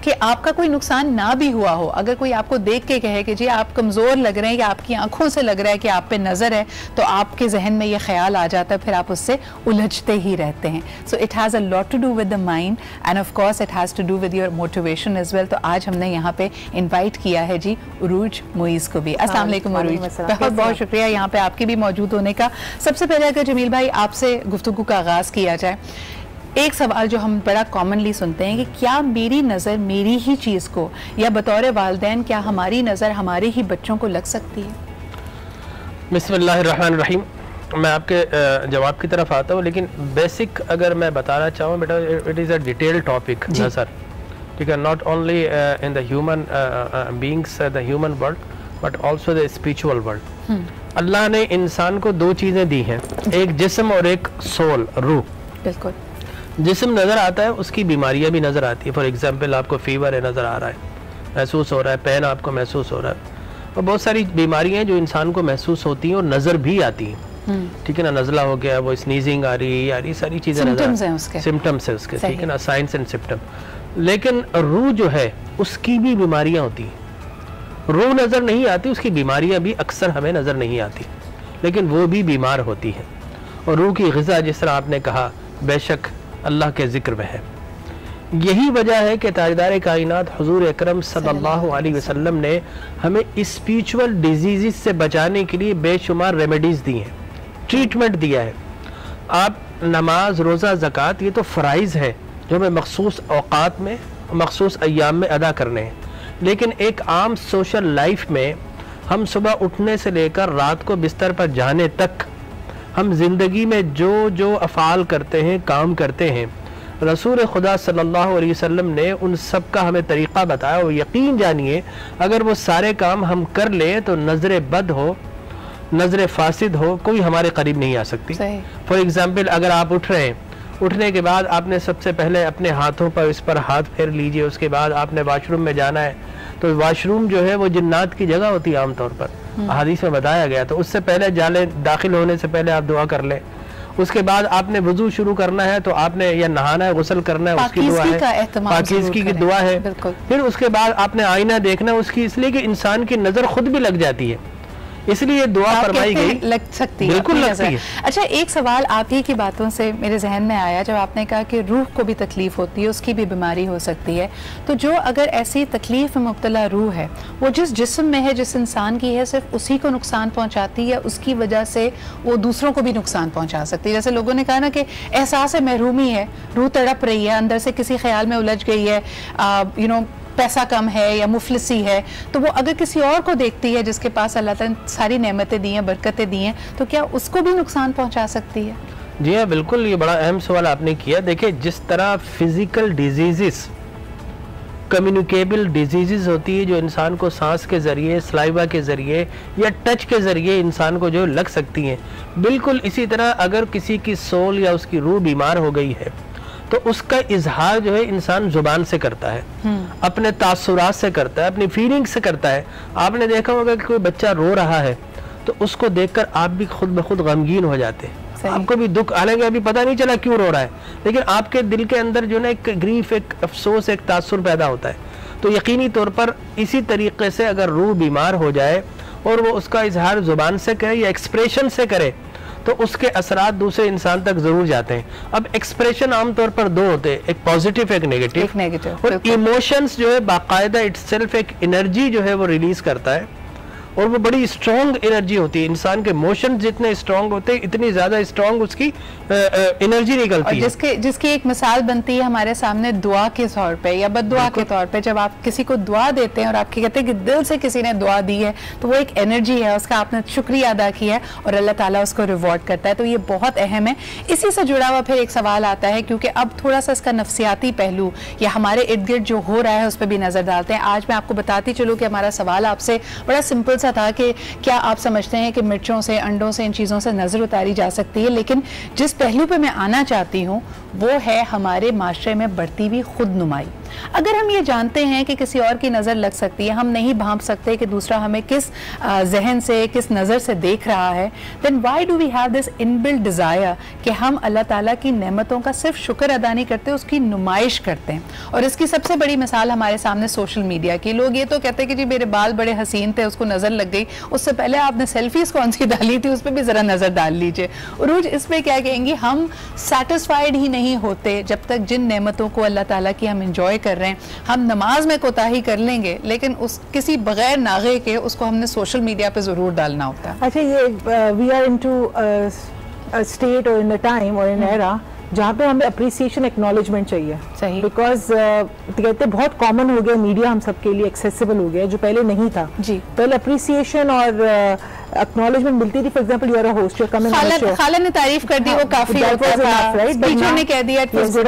कि आपका कोई नुकसान ना भी हुआ हो, अगर कोई आपको देख के कहे कि जी आप कमज़ोर लग रहे हैं या आपकी आंखों से लग रहा है कि आप पे नज़र है, तो आपके जहन में ये ख्याल आ जाता है, फिर आप उससे उलझते ही रहते हैं। So it has a lot to do with the mind and of course it has to do with your motivation as well. तो आज हमने यहाँ पे इन्वाइट किया है जी उरूज मुईज़ को भी। अस्सलाम वालेकुम उरूज, बहुत बहुत शुक्रिया यहाँ पे आपके भी मौजूद होने का। सबसे पहले अगर जमील भाई आपसे गुफ्तगू का आगाज़ किया जाए, एक सवाल जो हम बड़ा कॉमनली सुनते हैं कि क्या मेरी नज़र मेरी ही चीज़ को, या बतौर वालिदैन क्या हमारी नज़र हमारे ही बच्चों को लग सकती है? बिस्मिल्लाहिर्रहमानिर्रहीम, मैं आपके जवाब की तरफ आता हूँ, लेकिन बेसिक अगर मैं बताना चाहूँ बेटा, it is a detail topic नज़र, ठीक है, not only in the human beings, the human world, but also the spiritual world. अल्लाह ने इंसान को दो चीज़ें दी हैं, एक जिस्म और एक सोल, रूह। बिल्कुल। जिस्म नज़र आता है, उसकी बीमारियां भी नज़र आती है। फॉर एग्जांपल आपको फीवर है, नज़र आ रहा है, महसूस हो रहा है, पेन आपको महसूस हो रहा है, और बहुत सारी बीमारियां हैं जो इंसान को महसूस होती हैं और नज़र भी आती हैं, ठीक है ना। नज़ला हो गया, वो स्नीजिंग आ रही है, यार ये सारी चीज़ें सिम्टम्स हैं उसके, ठीक है ना, साइंस एंड सिम्टम। लेकिन रूह जो है उसकी भी बीमारियाँ होती हैं। रूह नज़र नहीं आती, उसकी बीमारियाँ भी अक्सर हमें नज़र नहीं आती, लेकिन वो भी बीमार होती है। और रूह की ग़िज़ा, जिस तरह आपने कहा, बेशक अल्लाह के ज़िक्र में है। यही वजह है कि ताजदार कायनात हुजूर अकरम सल्लल्लाहु अलैहि वसल्लम ने हमें स्पिरिचुअल डिजीज़ से बचाने के लिए बेशुमार रेमेडीज़ दी हैं, ट्रीटमेंट दिया है। आप नमाज, रोज़ा, ज़कात, ये तो फ़राइज़ है जो हमें मखसूस औक़ात में, मखसूस अय्याम में अदा करने हैं। लेकिन एक आम सोशल लाइफ में हम सुबह उठने से लेकर रात को बिस्तर पर जाने तक हम ज़िंदगी में जो जो अफ़ाल करते हैं, काम करते हैं, रसूल खुदा सल्लल्लाहु अलैहि वसल्लम ने उन सब का हमें तरीक़ा बताया। और यकीन जानिए अगर वो सारे काम हम कर लें तो नज़र बद हो, नज़र फासिद हो, कोई हमारे करीब नहीं आ सकती। फॉर एग्ज़ाम्पल अगर आप उठ रहे हैं, उठने के बाद आपने सबसे पहले अपने हाथों पर इस पर हाथ फेर लीजिए, उसके बाद आपने वाशरूम में जाना है, तो वाशरूम जो है वो जिन्नात की जगह होती है आमतौर पर, हदीस में बताया गया। तो उससे पहले जाले दाखिल होने से पहले आप दुआ कर लें। उसके बाद आपने वजू शुरू करना है तो आपने या नहाना है, गुस्ल करना है, उसकी दुआ है, पाकीज़गी की दुआ है। फिर उसके बाद आपने आईना देखना है उसकी, इसलिए कि इंसान की नज़र खुद भी लग जाती है, इसलिए दुआ फरमाई गई, लग सकती है, बिल्कुल लगती है। अच्छा, एक सवाल आप ही की बातों से मेरे जहन में आया जब आपने कहा कि रूह को भी तकलीफ होती है, उसकी भी बीमारी हो सकती है। तो जो अगर ऐसी तकलीफ में मुब्तला रूह है, वो जिस जिस्म में है, जिस इंसान की है, सिर्फ उसी को नुकसान पहुंचाती है, उसकी वजह से वो दूसरों को भी नुकसान पहुंचा सकती है। जैसे लोगों ने कहा ना कि एहसास महरूमी है, रूह तड़प रही है, अंदर से किसी ख्याल में उलझ गई है, यू नो पैसा कम है या मुफलिसी है, तो वो अगर किसी और को देखती है जिसके पास अल्लाह ताला ने सारी नेमतें दी हैं, बरकतें दी हैं, तो क्या उसको भी नुकसान पहुंचा सकती है? जी हाँ, बिल्कुल, ये बड़ा अहम सवाल आपने किया। देखिए, जिस तरह फिजिकल डिजीज़, कम्युनिकेबल डिजीज़ होती है जो इंसान को सांस के ज़रिए, सलाइवा के ज़रिए या टच के ज़रिए इंसान को जो लग सकती हैं, बिल्कुल इसी तरह अगर किसी की सोल या उसकी रूह बीमार हो गई है तो उसका इजहार जो है इंसान जुबान से करता है, अपने तासुरात से करता है, अपनी फीलिंग से करता है। आपने देखा होगा कि कोई बच्चा रो रहा है तो उसको देखकर आप भी खुद ब खुद गमगीन हो जाते हैं, आपको भी दुख, हालांकि अभी पता नहीं चला क्यों रो रहा है, लेकिन आपके दिल के अंदर जो ना एक ग्रीफ, एक अफसोस, एक तासुर पैदा होता है। तो यकीनी तौर पर इसी तरीके से अगर रूह बीमार हो जाए और वो उसका इजहार जुबान से करे या एक्सप्रेशन से करे, तो उसके असरात दूसरे इंसान तक जरूर जाते हैं। अब एक्सप्रेशन आमतौर पर दो होते हैं, एक पॉजिटिव एक नेगेटिव, और इमोशंस जो है बाकायदा इटसेल्फ एक एनर्जी जो है वो रिलीज करता है, और वो बड़ी स्ट्रॉन्ग एनर्जी होती है। इंसान के इमोशंस जितने स्ट्रॉन्ग होते हैं इतनी ज्यादा स्ट्रॉन्ग उसकी एनर्जी निकलती है। जिसकी एक मिसाल बनती है हमारे सामने दुआ के तौर पे या बद्दुआ के तौर पे। जब आप किसी को दुआ देते हैं और आपके कहते हैं कि दिल से किसी ने दुआ दी है, तो वो एक एनर्जी है, उसका आपने शुक्रिया अदा किया है और अल्लाह ताला उसको रिवॉर्ड करता है। तो ये बहुत अहम है। इसी से जुड़ा हुआ फिर एक सवाल आता है, क्योंकि अब थोड़ा सा इसका नफ्सियाती पहलू या हमारे इर्द गिर्द जो हो रहा है उस पर भी नजर डालते हैं। आज मैं आपको बताती चलूँ कि हमारा सवाल आपसे बड़ा सिंपल था कि क्या आप समझते हैं कि मिर्चों से, अंडों से, इन चीज़ों से नज़र उतारी जा सकती है। लेकिन जिस पहलू पे मैं आना चाहती हूँ वो है हमारे माशरे में बढ़ती हुई खुदनुमाई। अगर हम ये जानते हैं कि किसी और की नज़र लग सकती है, हम नहीं भांप सकते कि दूसरा हमें किस जहन से, किस नज़र से देख रहा है, then why do we have this inbuilt desire कि हम अल्लाह ताला की नेमतों का सिर्फ शुक्र अदा नहीं करते, उसकी नुमाइश करते हैं। और इसकी सबसे बड़ी मिसाल हमारे सामने सोशल मीडिया की। लोग ये तो कहते हैं कि जी मेरे बाल बड़े हसीन थे, उसको नज़र लग गई, उससे पहले आपने सेल्फीज कौन सी डाली थी उस पर भी ज़रा नज़र डाल लीजिए। उरूज इस पर क्या कहेंगी, हम सेटिस्फाइड ही नहीं होते जब तक जिन नेमतों को अल्लाह ताला की हम इंजॉय कर रहे हैं। हम नमाज में कोताही कर लेंगे, लेकिन उस किसी बगैर नागे के उसको हमने सोशल मीडिया पे जरूर डालना होता है। अच्छा, ये वी आर इनटू स्टेट और इन अ टाइम और इन एरा जहाँ पे हमें अप्रिसिएशन, एक्नॉलेजमेंट चाहिए। सही। बिकॉज कहते हैं बहुत कॉमन हो गया, मीडिया हम सबके लिए एक्सेसिबल हो गया, जो पहले नहीं था। जी। पहले अप्रिसिएशन और एक्नॉलेजमेंट मिलती थी। For example, you are a host, you are coming on the show, खाला ने तारीफ कर दी, वो काफी होता था, स्पीकर ने कह दिया,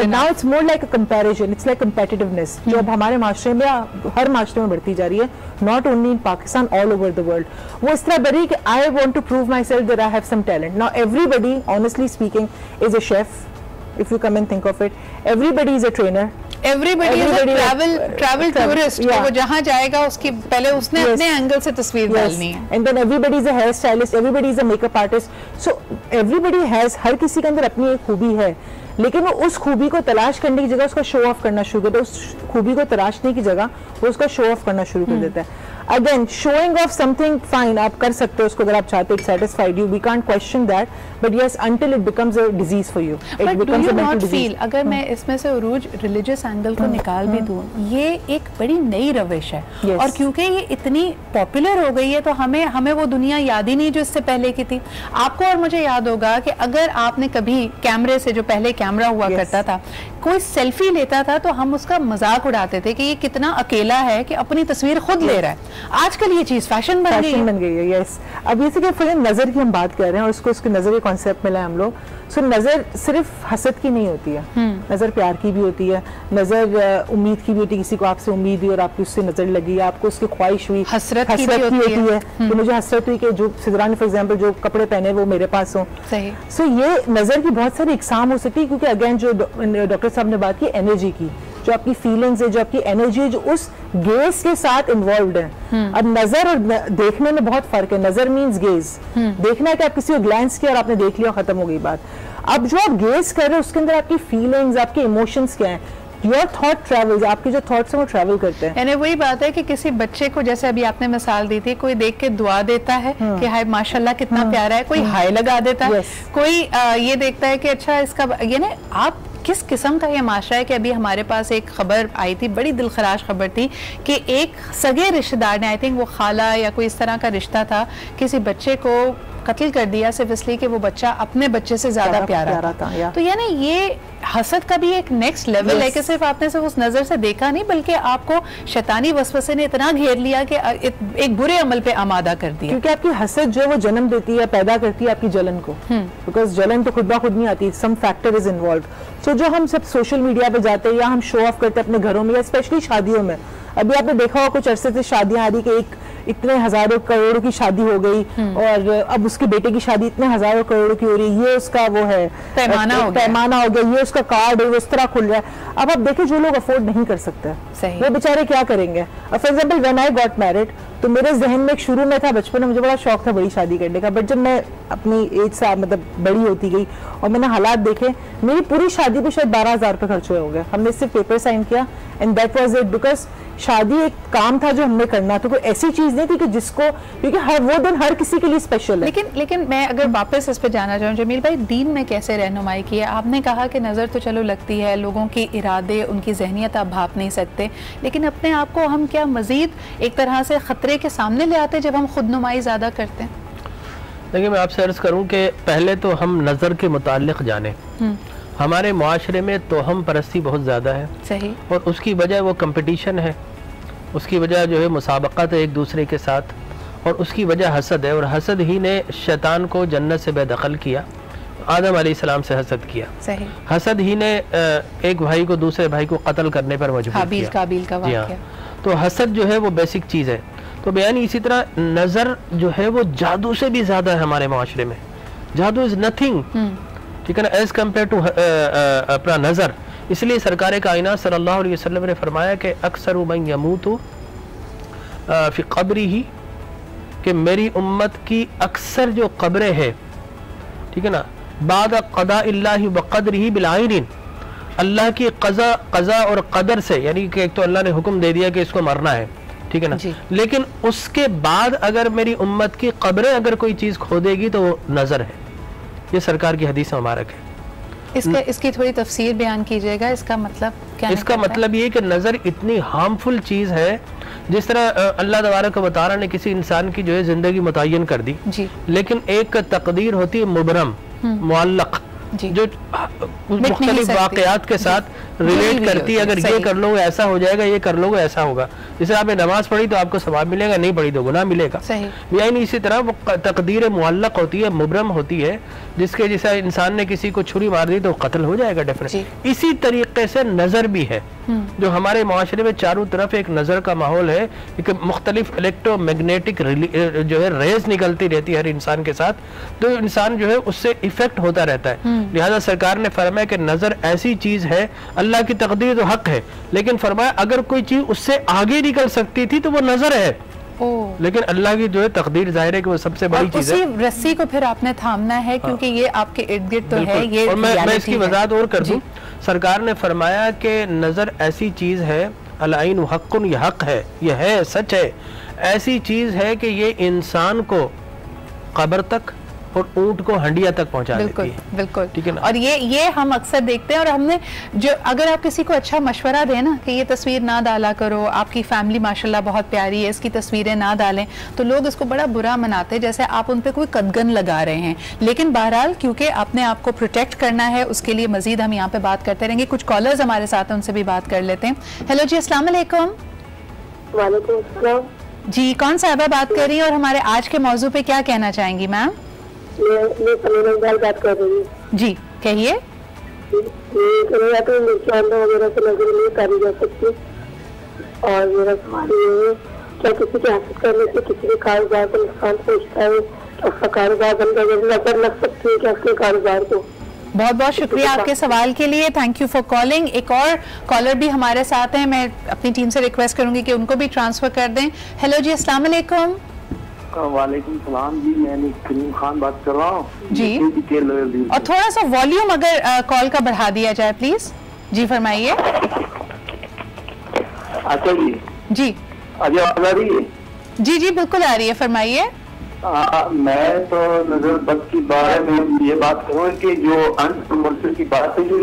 now it's more like a comparison, it's like competitiveness, जो अब हमारे माशरे में, हर माशरे में बढ़ती जा रही है, not only in Pakistan, all over the world. वो इस तरह बढ़ी कि I want to prove myself that I have some talent. Now everybody, honestly speaking, is a chef, if you come and think of it, everybody is a trainer, everybody is a travel tourist। yeah. वो जहाँ जाएगा उसकी पहले उसने अपने एंगल से तस्वीर डालनी है। and then everybody is a hair stylist, everybody is a makeup artist, so everybody has, हर किसी के अंदर अपनी एक खूबी है, लेकिन वो उस खूबी को तलाश करने की जगह उसका शो ऑफ करना शुरू करता है। उस खूबी को तलाशने की जगह वो उसका शो ऑफ करना शुरू कर देता है। Again, showing off something fine, आप कर सकते हो उसको अगर आप चाहते हो, satisfied you, we can't question that, but yes, until it becomes a disease for you, it becomes a mental disease. अगर मैं इसमें से उरूज रिलीजियस एंगल को निकाल भी दूं, ये एक बड़ी नई रविश है। और क्योंकि ये इतनी पॉपुलर हो गई है तो हमें वो दुनिया याद ही नहीं जो इससे पहले की थी। आपको और मुझे याद होगा कि अगर आपने कभी कैमरे से, जो पहले कैमरा हुआ करता था, कोई सेल्फी लेता था तो हम उसका मजाक उड़ाते थे कि ये कितना अकेला है कि अपनी तस्वीर खुद ले रहा है। आजकल ये चीज फैशन बन गई है। यस। अब ये कि नजर की हम बात कर रहे हैं और उसको उसके नजर के कॉन्सेप्ट मिला है हम लोग। सो नजर सिर्फ हसद की नहीं होती है, नजर प्यार की भी होती है, नजर उम्मीद की भी होती है। किसी को आपसे उम्मीद हुई और आपकी उससे नजर लगी, आपको उसकी ख्वाहिश हुई, हसरत की होती है कि मुझे हसरत हुई कि जो सिदरान फॉर एग्जांपल जो कपड़े पहने वो मेरे पास हो। सही। सो ये नजर की बहुत सारी इकसाम हो सकती है, क्योंकि अगेन जो डॉक्टर साहब ने बात की एनर्जी की, जो आपकी फीलिंग्स है, जो आपकी एनर्जी है, जो उस गेज के साथ इन्वॉल्व है। अब नजर और देखने में बहुत फर्क है। नजर मीन्स गेज, देखना है कि आप किसी को ग्लैंस किया और आपने देख लिया, खत्म हो गई बात। अब जो आप गेज कर रहे हो उसके अंदर आपकी फीलिंग्स, आपके इमोशंस क्या है, योर थॉट ट्रेवल्स, आपके जो थॉट्स हैं वो ट्रेवल करते हैं। यानी वही बात है कि किसी बच्चे को, जैसे अभी आपने मिसाल दी थी, कोई देख के दुआ देता है कि हाय माशाल्लाह कितना प्यारा है, कोई हाय लगा देता है, कोई ये देखता है कि अच्छा इसका, ये ना आप किस किस्म का ये माशरा है कि अभी हमारे पास एक खबर आई थी, बड़ी दिलखराश खबर थी कि एक सगे रिश्तेदार ने, आई थिंक वो खाला या कोई इस तरह का रिश्ता था, किसी बच्चे को कत्ल कर दिया सिर्फ इसलिए कि वो बच्चा अपने बच्चे से ज्यादा प्यारा था। तो यानी ये हसद का भी एक नेक्स्ट लेवल है कि सिर्फ आपने सिर्फ उस नजर से देखा नहीं, बल्कि आपको शैतानी वसवसे ने इतना घेर लिया कि एक बुरे अमल पे आमादा कर दिया। क्योंकि आपकी हसद जो है वो जन्म देती है, पैदा करती है आपकी जलन को, बिकॉज जलन तो खुद ब खुद नहीं आती, सम फैक्टर इज इन्वॉल्व। सो जो हम सब सोशल मीडिया पे जाते हैं या हम शो ऑफ करते हैं अपने घरों में या स्पेशली शादियों में, अभी आपने देखा होगा कुछ अरसे से शादियां आ रही कि एक इतने हजारों करोड़ों की शादी हो गई और अब उसके बेटे की शादी इतने हजारों करोड़ों की हो रही है, ये उसका वो है पैमाना हो गया, ये उसका कार्ड है, वो इस तरह खुल रहा है। अब आप देखिए जो लोग अफोर्ड नहीं कर सकते वो बेचारे क्या करेंगे। For example when I got married, तो मेरे जहन में एक शुरू में था, बचपन में मुझे बड़ा शौक था बड़ी शादी करने का, बट जब मैं अपनी एज से मतलब बड़ी होती गई और मैंने हालात देखे, मेरी पूरी शादी पे शायद 12,000 रुपये खर्च हुए होंगे। हमने सिर्फ पेपर साइन किया and that was it, because शादी एक काम था जो हमें करना था, कोई ऐसी चीज नहीं थी कि जिसको, क्योंकि हर वो दिन हर किसी के लिए स्पेशल है। लेकिन मैं अगर वापस इस पे जाना चाहूँ जमील भाई, दीन में कैसे रहनुमाई की है? आपने कहा कि नज़र तो चलो लगती है, लोगों के इरादे, उनकी जहनियत आप भाप नहीं सकते, लेकिन अपने आप को हम क्या मजीद एक तरह से ख़तरे के सामने ले आते जब हम खुद नुमाई ज़्यादा करते हैं? देखिए, मैं आपसे अर्ज़ करूँ कि पहले तो हम नज़र के मुताल्लिक़ जाने, हमारे मुआशरे में तोहम परस्ती बहुत ज़्यादा है। सही। और उसकी वजह वो कंपटीशन है, उसकी वजह जो है मुसाबक़त है एक दूसरे के साथ, और उसकी वजह हसद है। और हसद ही ने शैतान को जन्नत से बेदखल किया, आदम अलैहिस्सलाम से हसद किया। सही। हसद ही ने एक भाई को दूसरे भाई को कत्ल करने पर मजबूर किया। काबिल का वाक़या। तो हसद जो है वो बेसिक चीज़ है। तो बयान इसी तरह नज़र जो है वो जादू से भी ज़्यादा है हमारे माशरे में। जादू इज़ नथिंग, ठीक है ना, एज कम्पेयर टू अपना नज़र। इसलिए सरकार कायनात सल्लल्लाहु अलैहि वसल्लम ने फरमाया कि अक्सर मन यमूतु फी क़ब्रिही, कि मेरी उम्मत की अक्सर जो कब्रें हैं, ठीक है ना, बाद क़दाइल्लाहि व क़दरिही बिल आइनिन, अल्लाह की क़ज़ा और क़दर से, यानी कि एक तो अल्लाह ने हुक्म दे दिया कि इसको मरना है, ठीक है ना, लेकिन उसके बाद अगर मेरी उम्मत की कब्रें अगर कोई चीज़ खोदेगी तो वो नज़र है। ये सरकार की हदीस मुबारक है। इसकी थोड़ी तफसीर बयान कीजिएगा, इसका मतलब क्या? इसका मतलब ये कि नज़र इतनी हार्मफुल चीज़ है, जिस तरह अल्लाह तबारक व तआला ने किसी इंसान की जो है ज़िंदगी मुतय्यन कर दी, लेकिन एक तकदीर होती है मुबरम, मुअल्लक़, जो मुख्तलिफ वाक़यात के साथ रिलेट करती है। अगर ये कर लोगे ऐसा हो जाएगा, ये कर लोगे ऐसा होगा। जैसे आपने नमाज पढ़ी तो आपको सवाब मिलेगा, नहीं पढ़ी तो गुनाह मिलेगा। यानी इसी तरह वो तकदीर मुअल्लक़ होती है, मुबरम होती है, जिसके जैसा इंसान ने किसी को छुरी मार दी तो कत्ल हो जाएगा डेफिनेटली। इसी तरीके से नज़र भी है, जो हमारे माशरे में चारों तरफ एक नज़र का माहौल है, एक मुख्तलिफ इलेक्ट्रोमैग्नेटिक जो है रेज निकलती रहती है हर इंसान के साथ, तो इंसान जो है उससे इफेक्ट होता रहता है। लिहाजा सरकार ने फरमाया कि नज़र ऐसी चीज़ है, अल्लाह की तकदीर तो हक है, लेकिन फरमाया अगर कोई चीज़ उससे आगे निकल सकती थी तो वो नज़र है, लेकिन अल्लाह की जो है तकदीर जाहिर है कि वो सबसे बड़ी चीज़ है। रस्सी को फिर आपने थामना है, क्योंकि ये आपके इर्द गिर्द तो है। ये और मैं इसकी वजाहत और कर दूं, सरकार ने फरमाया कि नज़र ऐसी चीज़ है, अल-आइन हक़्क़ुन, ये हक है, ये है, सच है, ऐसी चीज़ है कि ये इंसान को कब्र तक और ऊंट को हंडिया तक पहुंचा देती है। बिल्कुल, ठीक है ना। और ये हम अक्सर देखते हैं, और हमने जो, अगर आप किसी को अच्छा मशवरा दें ना कि ये तस्वीर ना डाला करो, आपकी फैमिली माशाल्लाह बहुत प्यारी है, इसकी तस्वीरें ना डालें, तो लोग इसको बड़ा बुरा मनाते हैं, जैसे आप उन पे कोई कदगन लगा रहे हैं। लेकिन बहरहाल क्योंकि आपने आपको प्रोटेक्ट करना है, उसके लिए मजीद हम यहाँ पे बात करते रहेंगे। कुछ कॉलर्स हमारे साथ हैं, उनसे भी बात कर लेते हैं। हेलो जी, अस्सलाम वालेकुम। वालेकुम अस्सलाम जी, कौन साहिबा बात कर रही है और हमारे आज के मौजू पे क्या कहना चाहेंगी मैम? मैं समीना बात कर रही हूँ जी, कहिए। वगैरह से नजर नहीं करी जा सकती, और मेरा सवाल ये है, क्या किसी की हासिल करने से किसी के कारोबार को नुकसान पहुँचता है? उसका कारोबार बंद नजर लग सकती है क्या उसके कारोबार को? बहुत बहुत शुक्रिया आपके सवाल के लिए, थैंक यू फॉर कॉलिंग। एक और कॉलर भी हमारे साथ हैं, मैं अपनी टीम से रिक्वेस्ट करूंगी कि उनको भी ट्रांसफर कर दें। हेलो जी, अस्सलाम वालेकुम। वालेकुम सलाम जी, मैं करीम खान बात कर रहा हूँ जी। और थोड़ा सा वॉल्यूम अगर कॉल का बढ़ा दिया जाए प्लीज। जी फरमाइए। अच्छा जी जी, अभी आवाज आ रही है? जी जी बिल्कुल आ रही है, फरमाइए। मैं तो नजर बद की बारे में ये बात करूँ कि जो अनकमर्शियल की बात है, जो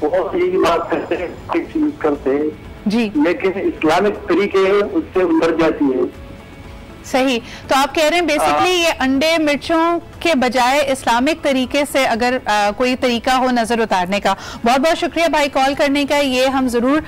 वो यही बात करते हैं जी, लेकिन इस्लामिक तरीके उससे उतर जाती है। सही, तो आप कह रहे हैं बेसिकली ये अंडे मिर्चों के बजाय इस्लामिक तरीके से अगर कोई तरीका हो नजर उतारने का। बहुत बहुत शुक्रिया भाई कॉल करने का, ये हम जरूर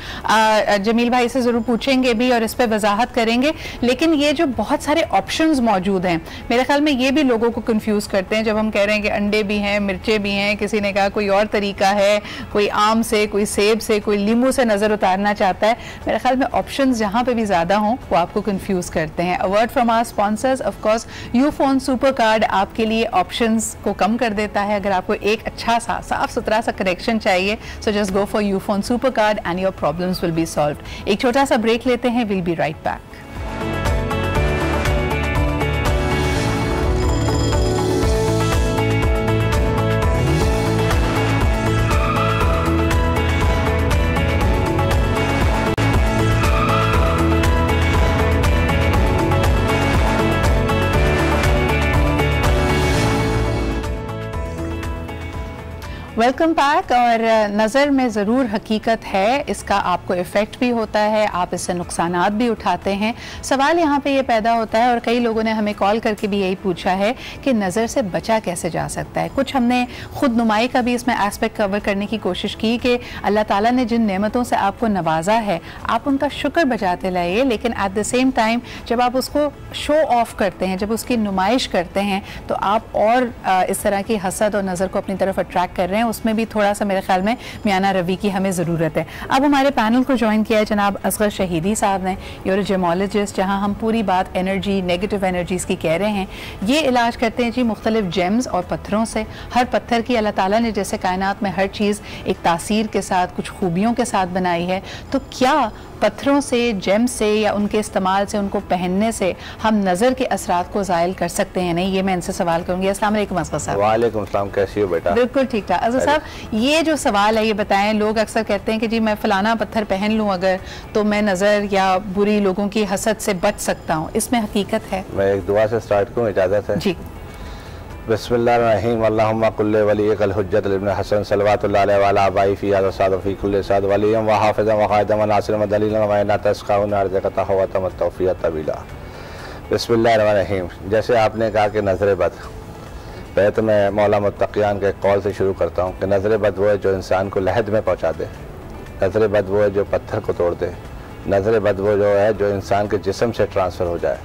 जमील भाई से जरूर पूछेंगे भी और इस पे वजाहत करेंगे। लेकिन ये जो बहुत सारे ऑप्शंस मौजूद हैं, मेरे ख्याल में ये भी लोगों को कंफ्यूज करते हैं। जब हम कह रहे हैं कि अंडे भी हैं, मिर्चें भी हैं, किसी ने कहा कोई और तरीका है, कोई आम से, कोई सेब से, कोई लींबू से नजर उतारना चाहता है। मेरे ख्याल में ऑप्शंस जहाँ पे भी ज्यादा हों वो आपको कंफ्यूज करते हैं। A word from our sponsors, of course Ufone super card आपके लिए ऑप्शंस को कम कर देता है। अगर आपको एक अच्छा सा साफ सुथरा सा कनेक्शन चाहिए, so just go for Ufone super card and your problems will be solved. एक छोटा सा ब्रेक लेते हैं, will be right back. Welcome back. और नज़र में ज़रूर हकीकत है, इसका आपको इफ़ेक्ट भी होता है, आप इससे नुकसानात भी उठाते हैं। सवाल यहाँ पे ये पैदा होता है और कई लोगों ने हमें कॉल करके भी यही पूछा है कि नज़र से बचा कैसे जा सकता है। कुछ हमने खुद नुमाई का भी इसमें एस्पेक्ट कवर करने की कोशिश की कि अल्लाह ताला ने जिन नेमतों से आपको नवाजा है आप उनका शुक्र बजाते लाइए, लेकिन एट द सेम टाइम जब आप उसको शो ऑफ करते हैं, जब उसकी नुमाइश करते हैं, तो आप और इस तरह की हसद और नज़र को अपनी तरफ अट्रैक्ट कर रहे हैं। उसमें भी थोड़ा सा मेरे ख्याल में मियाना रवि की हमें ज़रूरत है। अब हमारे पैनल को ज्वाइन किया है जनाब असगर शहीदी साहब ने, यूरो जेमोलॉजिस्ट, जहाँ हम पूरी बात एनर्जी, नेगेटिव एनर्जीज़ की कह रहे हैं। ये इलाज करते हैं जी मुख्तलिफ जेम्स और पत्थरों से। हर पत्थर की अल्लाह ताला ने जैसे कायनात में हर चीज़ एक तासीर के साथ, कुछ खूबियों के साथ बनाई है, तो क्या पत्थरों से, जेम से या उनके इस्तेमाल से, उनको पहनने से हम नज़र के असरात को ज़ायल कर सकते हैं? नहीं, ये मैं इनसे सवाल करूँगी। अस्सलाम वालेकुम असगर साहब। वालेकुम अस्सलाम, कैसी हो बेटा? बिल्कुल ठीक ठाक। असगर साहब, ये जो सवाल है ये बताएं, लोग अक्सर कहते हैं कि जी मैं फ़लाना पत्थर पहन लूँ अगर तो मैं नज़र या बुरी लोगों की हसद से बच सकता हूँ, इसमें हकीकत है? मैं एक दुआ से स्टार्ट करूँ, इजाज़त है जी? बिस्मिल्लाहिर्रहमानिर्रहीम अल्लाहुम्मा कुल्ले वलियकल हुज्जत इब्न हसन सल्लल्लाहु अलैहि व आलिहि फी हाज़ा साद फी कुल्ली साद वलियम व हाफ़िज़न व क़ाइदन व नासिरन व दलीलन व इन्ना तस्क़ाउन अर्ज़क़ता हुवा तमत्तौफ़िया तबीला। बिस्मिल्लाहिर्रहमानिर्रहीम। जैसे आपने कहा कि नज़र बद, पहले तो मैं मौला मुत्तक़ियान के कौल से शुरू करता हूँ कि नज़र बद वो है जो इंसान को लहद में पहुँचा दे, नज़र बद वो है जो पत्थर को तोड़ दे, नज़र बद वो जो है जो इंसान के जिस्म से ट्रांसफ़र हो जाए।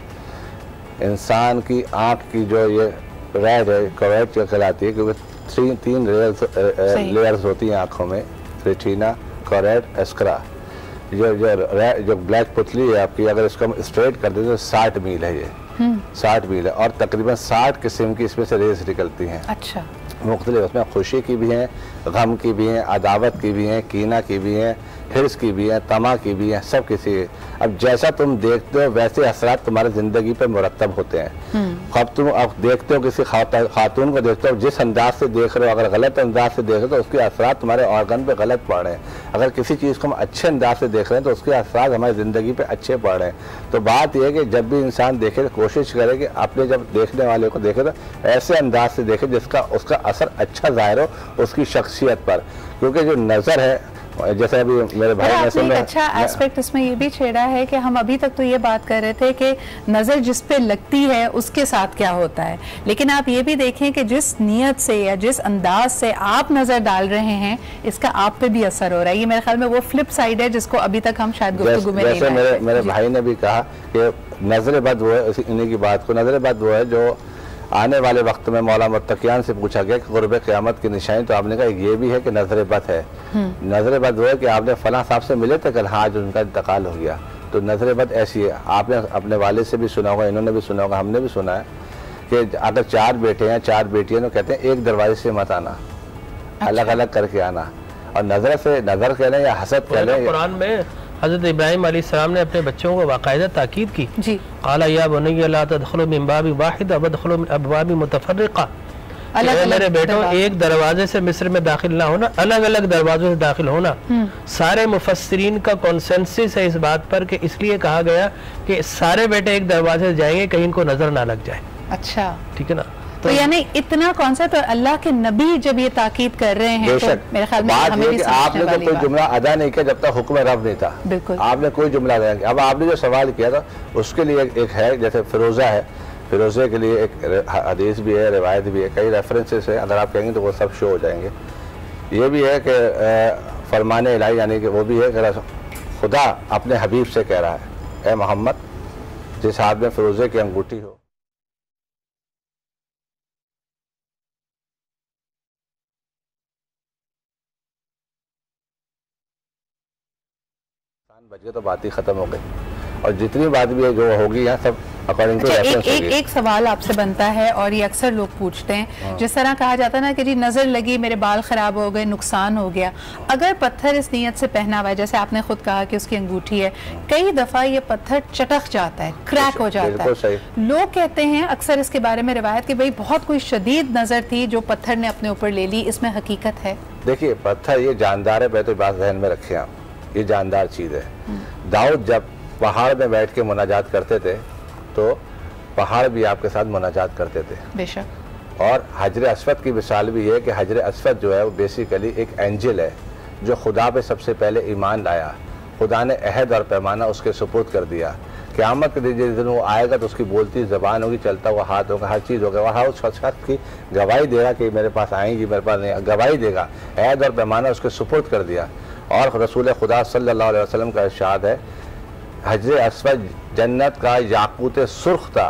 इंसान की आँख की जो ये रेड है, कवरेट कहलाती है, क्योंकि तीन लेयर्स होती हैं आँखों में, रेटिना, कवरेट, एस्करा। जो ब्लैक पुतली है आपकी, अगर इसको हम स्ट्रेट कर दें तो 60 मील है, ये 60 मील है और तकरीबन 60 किस्म की इसमें से रेस निकलती हैं। अच्छा। मुख्तलिफ, उसमें खुशी की भी हैं, गम की भी हैं, अदावत की भी हैं, कीना की भी हैं, हिर्स की भी हैं, तमा की भी हैं, सब किसी। अब जैसा तुम देखते हो वैसे असरात तुम्हारी ज़िंदगी पर मुरतब होते हैं। अब तुम अब देखते हो किसी खातून को देखते हो, जिस अंदाज से देख रहे हो, अगर गलत अंदाज से देख रहे हो तो उसके असरात तुम्हारे ऑर्गन पे गलत पड़ रहे हैं। अगर किसी चीज़ को हम अच्छे अंदाज से देख रहे हैं तो उसके असरात हमारी ज़िंदगी पे अच्छे पड़ रहे हैं। तो बात यह है कि जब भी इंसान देखे तो कोशिश करे कि अपने जब देखने वाले को देखे तो ऐसे अंदाज से देखे जिसका उसका असर अच्छा ज़ाहिर हो उसकी शख्सियत पर, क्योंकि जो नज़र है, जैसे अभी मेरे भाई ने एक अच्छा एस्पेक्ट इसमें ये भी छेड़ा है कि हम अभी तक तो ये बात कर रहे थे कि नज़र जिस पे लगती है उसके साथ क्या होता है, लेकिन आप ये भी देखें कि जिस नीयत से या जिस अंदाज से आप नज़र डाल रहे हैं इसका आप पे भी असर हो रहा है। ये मेरे ख्याल में वो फ्लिप साइड है जिसको अभी तक हम शायद गुफ्तगू में नहीं लाए। जैसे मेरे भाई ने भी कहा कि नज़र बद वो है, इन्हीं की बात को, नज़र बद वो है जो आने वाले वक्त में मौला मुत्तक़ियान से पूछा गया कि क़ुर्ब क़यामत की निशानी, तो आपने कहा ये भी है कि नज़र बद है। नज़र बद वो है कि आपने फलां साहब से मिले थे कल, हाँ, जो उनका इंतकाल हो गया, तो नज़र बद ऐसी है। आपने अपने वालिद से भी सुना होगा, इन्होंने भी सुना होगा, हमने भी सुना है कि अगर 4 बेटे हैं, 4 बेटियां, तो कहते हैं एक दरवाजे से मत आना, अलग अलग करके आना। और नज़र से नज़र कह लें या हसद कह लें, कुरान में हज़रत इब्राहिम अलैहिस्सलाम ने अपने बच्चों को बाकायदा ताकीद की जी, क़ाला या बुनय्या ला तदख़ुलू मिन बाबिन वाहिदा वदख़ुलू मिन अबवाबिन मुतफ़र्रिक़ा, मेरे बेटो एक दरवाजे से मिस्र में दाखिल ना होना, अलग अलग दरवाजों से दाखिल होना। सारे मुफस्सिरीन का कॉन्सेंसस है इस बात पर कि इसलिए कहा गया कि सारे बेटे एक दरवाजे से जाएंगे कहीं इनको नजर ना लग जाए। अच्छा, ठीक है ना? तो यानी इतना कॉन्सेप्ट, और अल्लाह के नबी जब ये ताकीद कर रहे हैं तो मेरे ख्याल में हमें भी आपने तो कोई जुमला अदा नहीं किया जब तक हुक्म रब नहीं था। बिल्कुल, आपने कोई जुमला अदा नहीं किया। अब आपने जो सवाल किया था उसके लिए एक है, जैसे फिरोजा है, फिरोजे के लिए एक हदीस भी है, रिवायत भी है, कई रेफरेंसेस है, अगर आप कहेंगे तो वो सब शो हो जाएंगे। ये भी है कि फरमान इलाही, यानी कि वो भी है कि खुदा अपने हबीब से कह रहा है, ए मोहम्मद, जिस हाथ में फिरोजे की अंगूठी हो, बच गए तो बात ही खत्म हो गई। और जितनी बात भी है जो होगी यहाँ सब अकॉर्डिंग टू रेफरेंस होगी। एक सवाल आपसे बनता है और ये अक्सर लोग पूछते हैं, जिस तरह कहा जाता है ना कि जी नज़र लगी, मेरे बाल ख़राब हो गए, नुकसान हो गया। अगर पत्थर इस नीयत से पहना हुआ है, जैसे आपने खुद कहा कि उसकी अंगूठी है, कई दफ़ा ये पत्थर चटक जाता है, क्रैक हो जाता है। लोग कहते हैं अक्सर इसके बारे में रिवायत कि भाई बहुत कोई शदीद नज़र थी जो पत्थर ने अपने ऊपर ले ली, इसमें हकीकत है? देखिए, पत्थर ये जानदार है, पहले तो बात ध्यान में रखें आप, ये जानदार चीज़ है। दाऊद जब पहाड़ में बैठ के मुनाजात करते थे तो पहाड़ भी आपके साथ मुनाजात करते थे। बेशक। और हजर अस्वद की मिसाल भी है कि हजर अस्वद जो है वो बेसिकली एक एंजल है जो खुदा पे सबसे पहले ईमान लाया, खुदा ने अहद और पैमाना उसके सुपुर्द कर दिया। क़यामत के दिन वो आएगा तो उसकी बोलती ज़बान होगी, चलता हुआ हाथ होगा, हर चीज़ होगा, वहाँ उस शख्स की गवाही देगा कि मेरे पास आएंगी, मेरे पास नहीं, गवाही देगा। अहद और पैमाना उसके सुपुर्द कर दिया। और रसूल खुदा सल्लल्लाहु अलैहि वसल्लम का इरशाद है, हजर अस्वद जन्नत का याकूत सुर्ख था,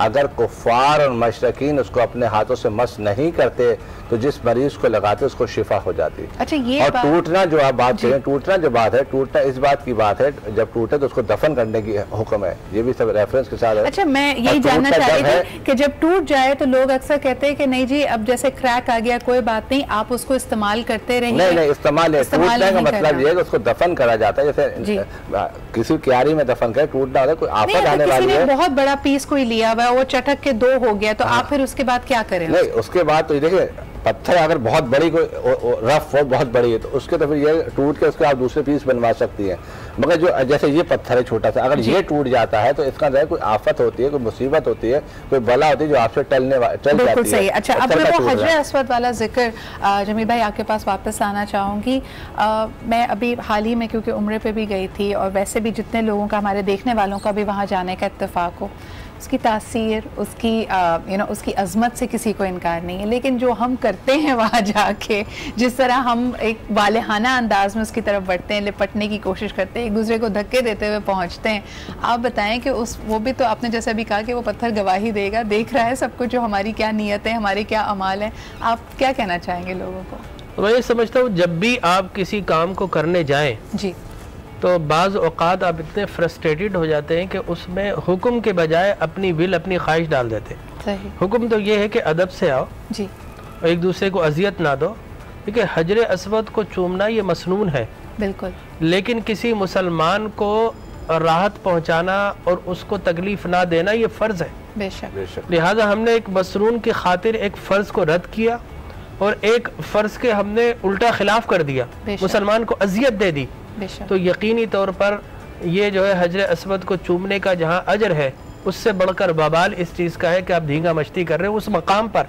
अगर कुफ़ार और मशरकीन उसको अपने हाथों से मस नहीं करते तो जिस मरीज को लगाते उसको शिफा हो जाती। अच्छा, ये और टूटना जो आप बात करें, टूटना जो बात है, टूटना इस बात की बात है जब टूटे तो उसको दफन करने की हुक्म है, ये भी सब रेफरेंस के साथ है। अच्छा, मैं यही जानना चाह रही थी कि जब टूट जाए तो लोग अक्सर कहते हैं कि नहीं जी अब जैसे क्रैक आ गया कोई बात नहीं, आप उसको इस्तेमाल करते रहिए। नहीं, इस्तेमाल टूटने का मतलब ये है कि उसको दफन करा जाता है, जैसे किसी क्यारी में दफन करे, टूटना होता है, कोई आफत आने वाली है, बहुत बड़ा पीस कोई लिया हुआ है, वो चटक के 2 हो गया तो आप फिर उसके बाद क्या करें? नहीं, उसके बाद तो देखिए पत्थर अगर बहुत बड़ी कोई रफ हो, बहुत बड़ी है तो उसके तो फिर ये टूट के उसके आप दूसरे पीस बनवा सकती हैं। मगर जो जैसे ये पत्थर है छोटा सा, अगर ये टूट जाता है तो इसका कोई आफत होती है, कोई मुसीबत होती है, कोई बला होती है जो आपसे टल जाती है। अच्छा, अब वो हजर अस्वद वाला जिक्र जमील भाई आपके पास वापस आना चाहूँगी। मैं अभी हाल ही में क्योंकि उम्रे पे भी गई थी और वैसे भी जितने लोगों का, हमारे देखने वालों का भी वहाँ जाने का इत्तेफाक हो, उसकी तासीर, उसकी उसकी अजमत से किसी को इनकार नहीं है, लेकिन जो हम करते हैं वहाँ जाके, जिस तरह हम एक वालेहाना अंदाज में उसकी तरफ बढ़ते हैं, लिपटने की कोशिश करते हैं, एक दूसरे को धक्के देते हुए पहुँचते हैं, आप बताएं कि वो भी तो आपने जैसे अभी कहा कि वो पत्थर गवाही देगा, देख रहा है सब कुछ, जो हमारी क्या नीयत है, हमारे क्या अमाल है। आप क्या कहना चाहेंगे लोगों को? मैं ये समझता हूँ जब भी आप किसी काम को करने जाएँ जी, तो बाज़ औक़ात आप इतने फ्रस्ट्रेटेड हो जाते हैं कि उसमें हुक्म के बजाय अपनी विल, अपनी ख्वाहिश डाल देते हैं। हुक्म तो ये है कि अदब से आओ जी, और एक दूसरे को अजियत ना दो, क्योंकि हजर अस्वद को चूमना ये मसनून है बिल्कुल, लेकिन किसी मुसलमान को राहत पहुँचाना और उसको तकलीफ़ ना देना ये फ़र्ज़ है। बेशक। लिहाजा हमने एक मसनून की खातिर एक फ़र्ज़ को रद्द किया और एक फ़र्ज़ के हमने उल्टा खिलाफ कर दिया, मुसलमान को अजियत दे दी। तो यकीनी तौर पर ये जो है हजर अस्वद को चूमने का जहाँ अजर है, उससे बढ़कर बवाल इस चीज़ का है कि आप धींगा मस्ती कर रहे हो उस मकाम पर,